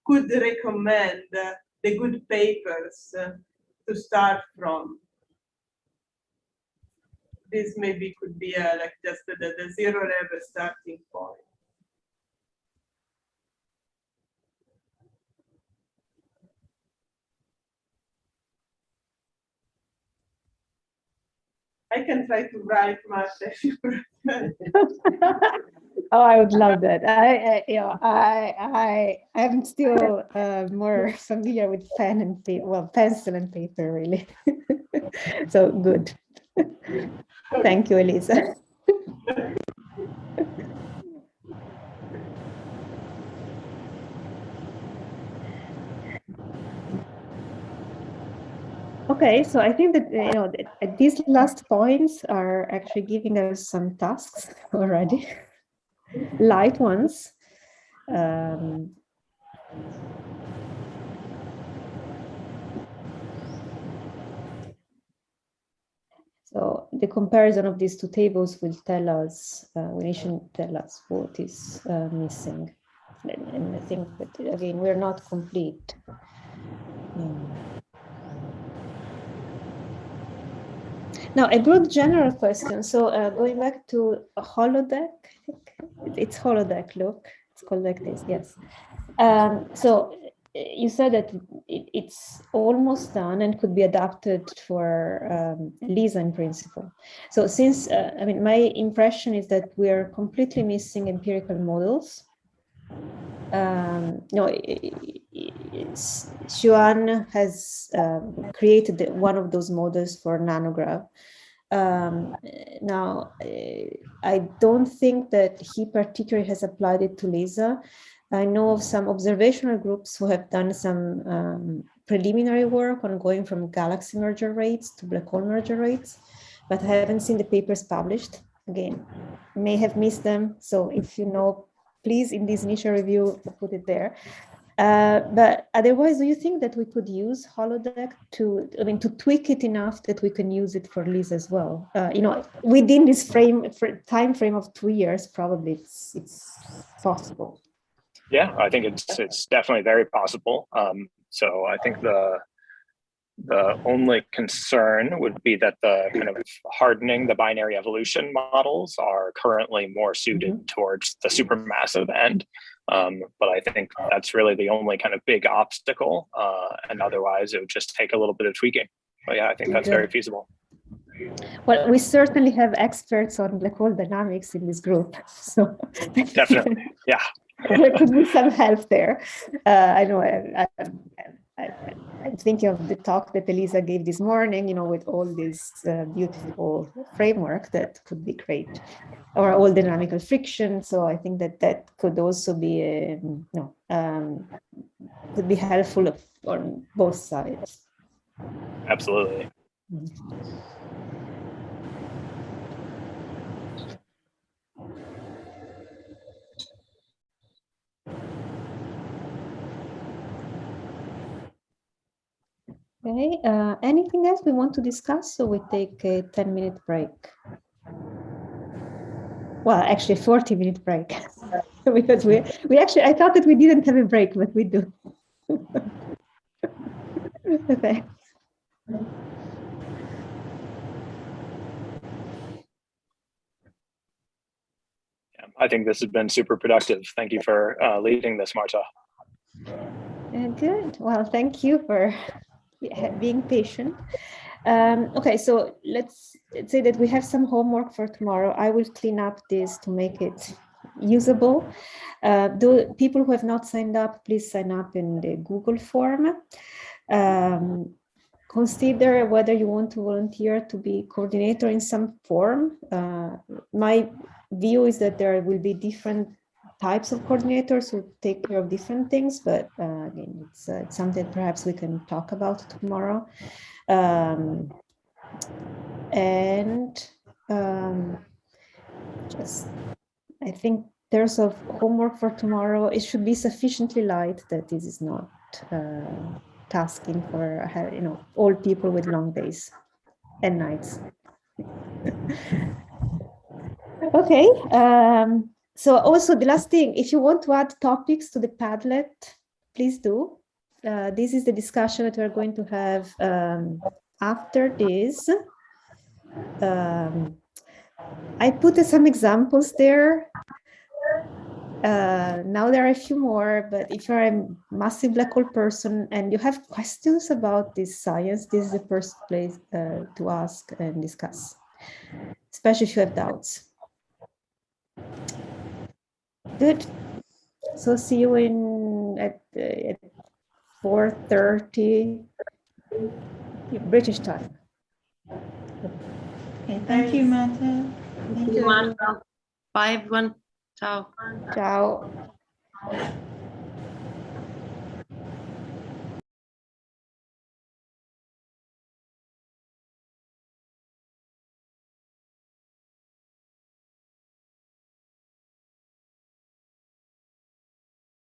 could recommend the good papers to start from. This maybe could be like just the zero level starting point. I can try to write much if you prefer. Oh, I would love that. I'm still more familiar with pen and paper, well, pencil and paper, really. So good. Thank you, Elisa. Okay, so I think that these last points are actually giving us some tasks already, light ones. So the comparison of these two tables will tell us, should tell us what is missing. And I think that, again, we're not complete. Now, a broad general question. So going back to a holodeck, I think it's holodeck, look, it's called like this, yes. So you said that it's almost done and could be adapted for LISA in principle. So since, my impression is that we are completely missing empirical models. Xuan has created one of those models for nanograv. Now, I don't think that he particularly has applied it to LISA. I know of some observational groups who have done some preliminary work on going from galaxy merger rates to black hole merger rates, but I haven't seen the papers published. Again, may have missed them. So if you know, please, in this initial review, put it there. But otherwise, do you think that we could use holodeck to tweak it enough that we can use it for LISA as well? Within this time frame of 2 years, probably it's possible. Yeah, I think it's definitely very possible. So I think the only concern would be that the kind of hardening the binary evolution models are currently more suited towards the supermassive end. But I think that's really the only kind of big obstacle. And otherwise, it would just take a little bit of tweaking. But yeah, I think that's very feasible. Well, we certainly have experts on black hole dynamics in this group, so Definitely, yeah. there could be some help there. I know I'm thinking of the talk that Elisa gave this morning, with all this beautiful framework that could be great, or all dynamical friction. So I think that could also be, could be helpful on both sides. Absolutely. Okay, anything else we want to discuss? So we take a 10-minute break. Well, actually a 40-minute break because we actually, I thought that we didn't have a break, but we do. Okay. Yeah, I think this has been super productive. Thank you for leading this, Marta. Good. Well, thank you for being patient. Okay, so let's say that we have some homework for tomorrow. I will clean up this to make it usable. The people who have not signed up, please sign up in the Google form. Consider whether you want to volunteer to be coordinator in some form. My view is that there will be different types of coordinators who take care of different things, but again, it's something perhaps we can talk about tomorrow. Just, I think there's a homework for tomorrow. It should be sufficiently light that this is not tasking for all people with long days and nights. Okay. So also the last thing, if you want to add topics to the Padlet, please do. This is the discussion that we're going to have after this. I put some examples there. Now there are a few more, but if you're a massive black hole person and you have questions about this science, this is the first place to ask and discuss, especially if you have doubts. Good. So see you at 4:30 British time. Okay, thank you, Marta. Thank you. Bye, everyone. Ciao. Ciao.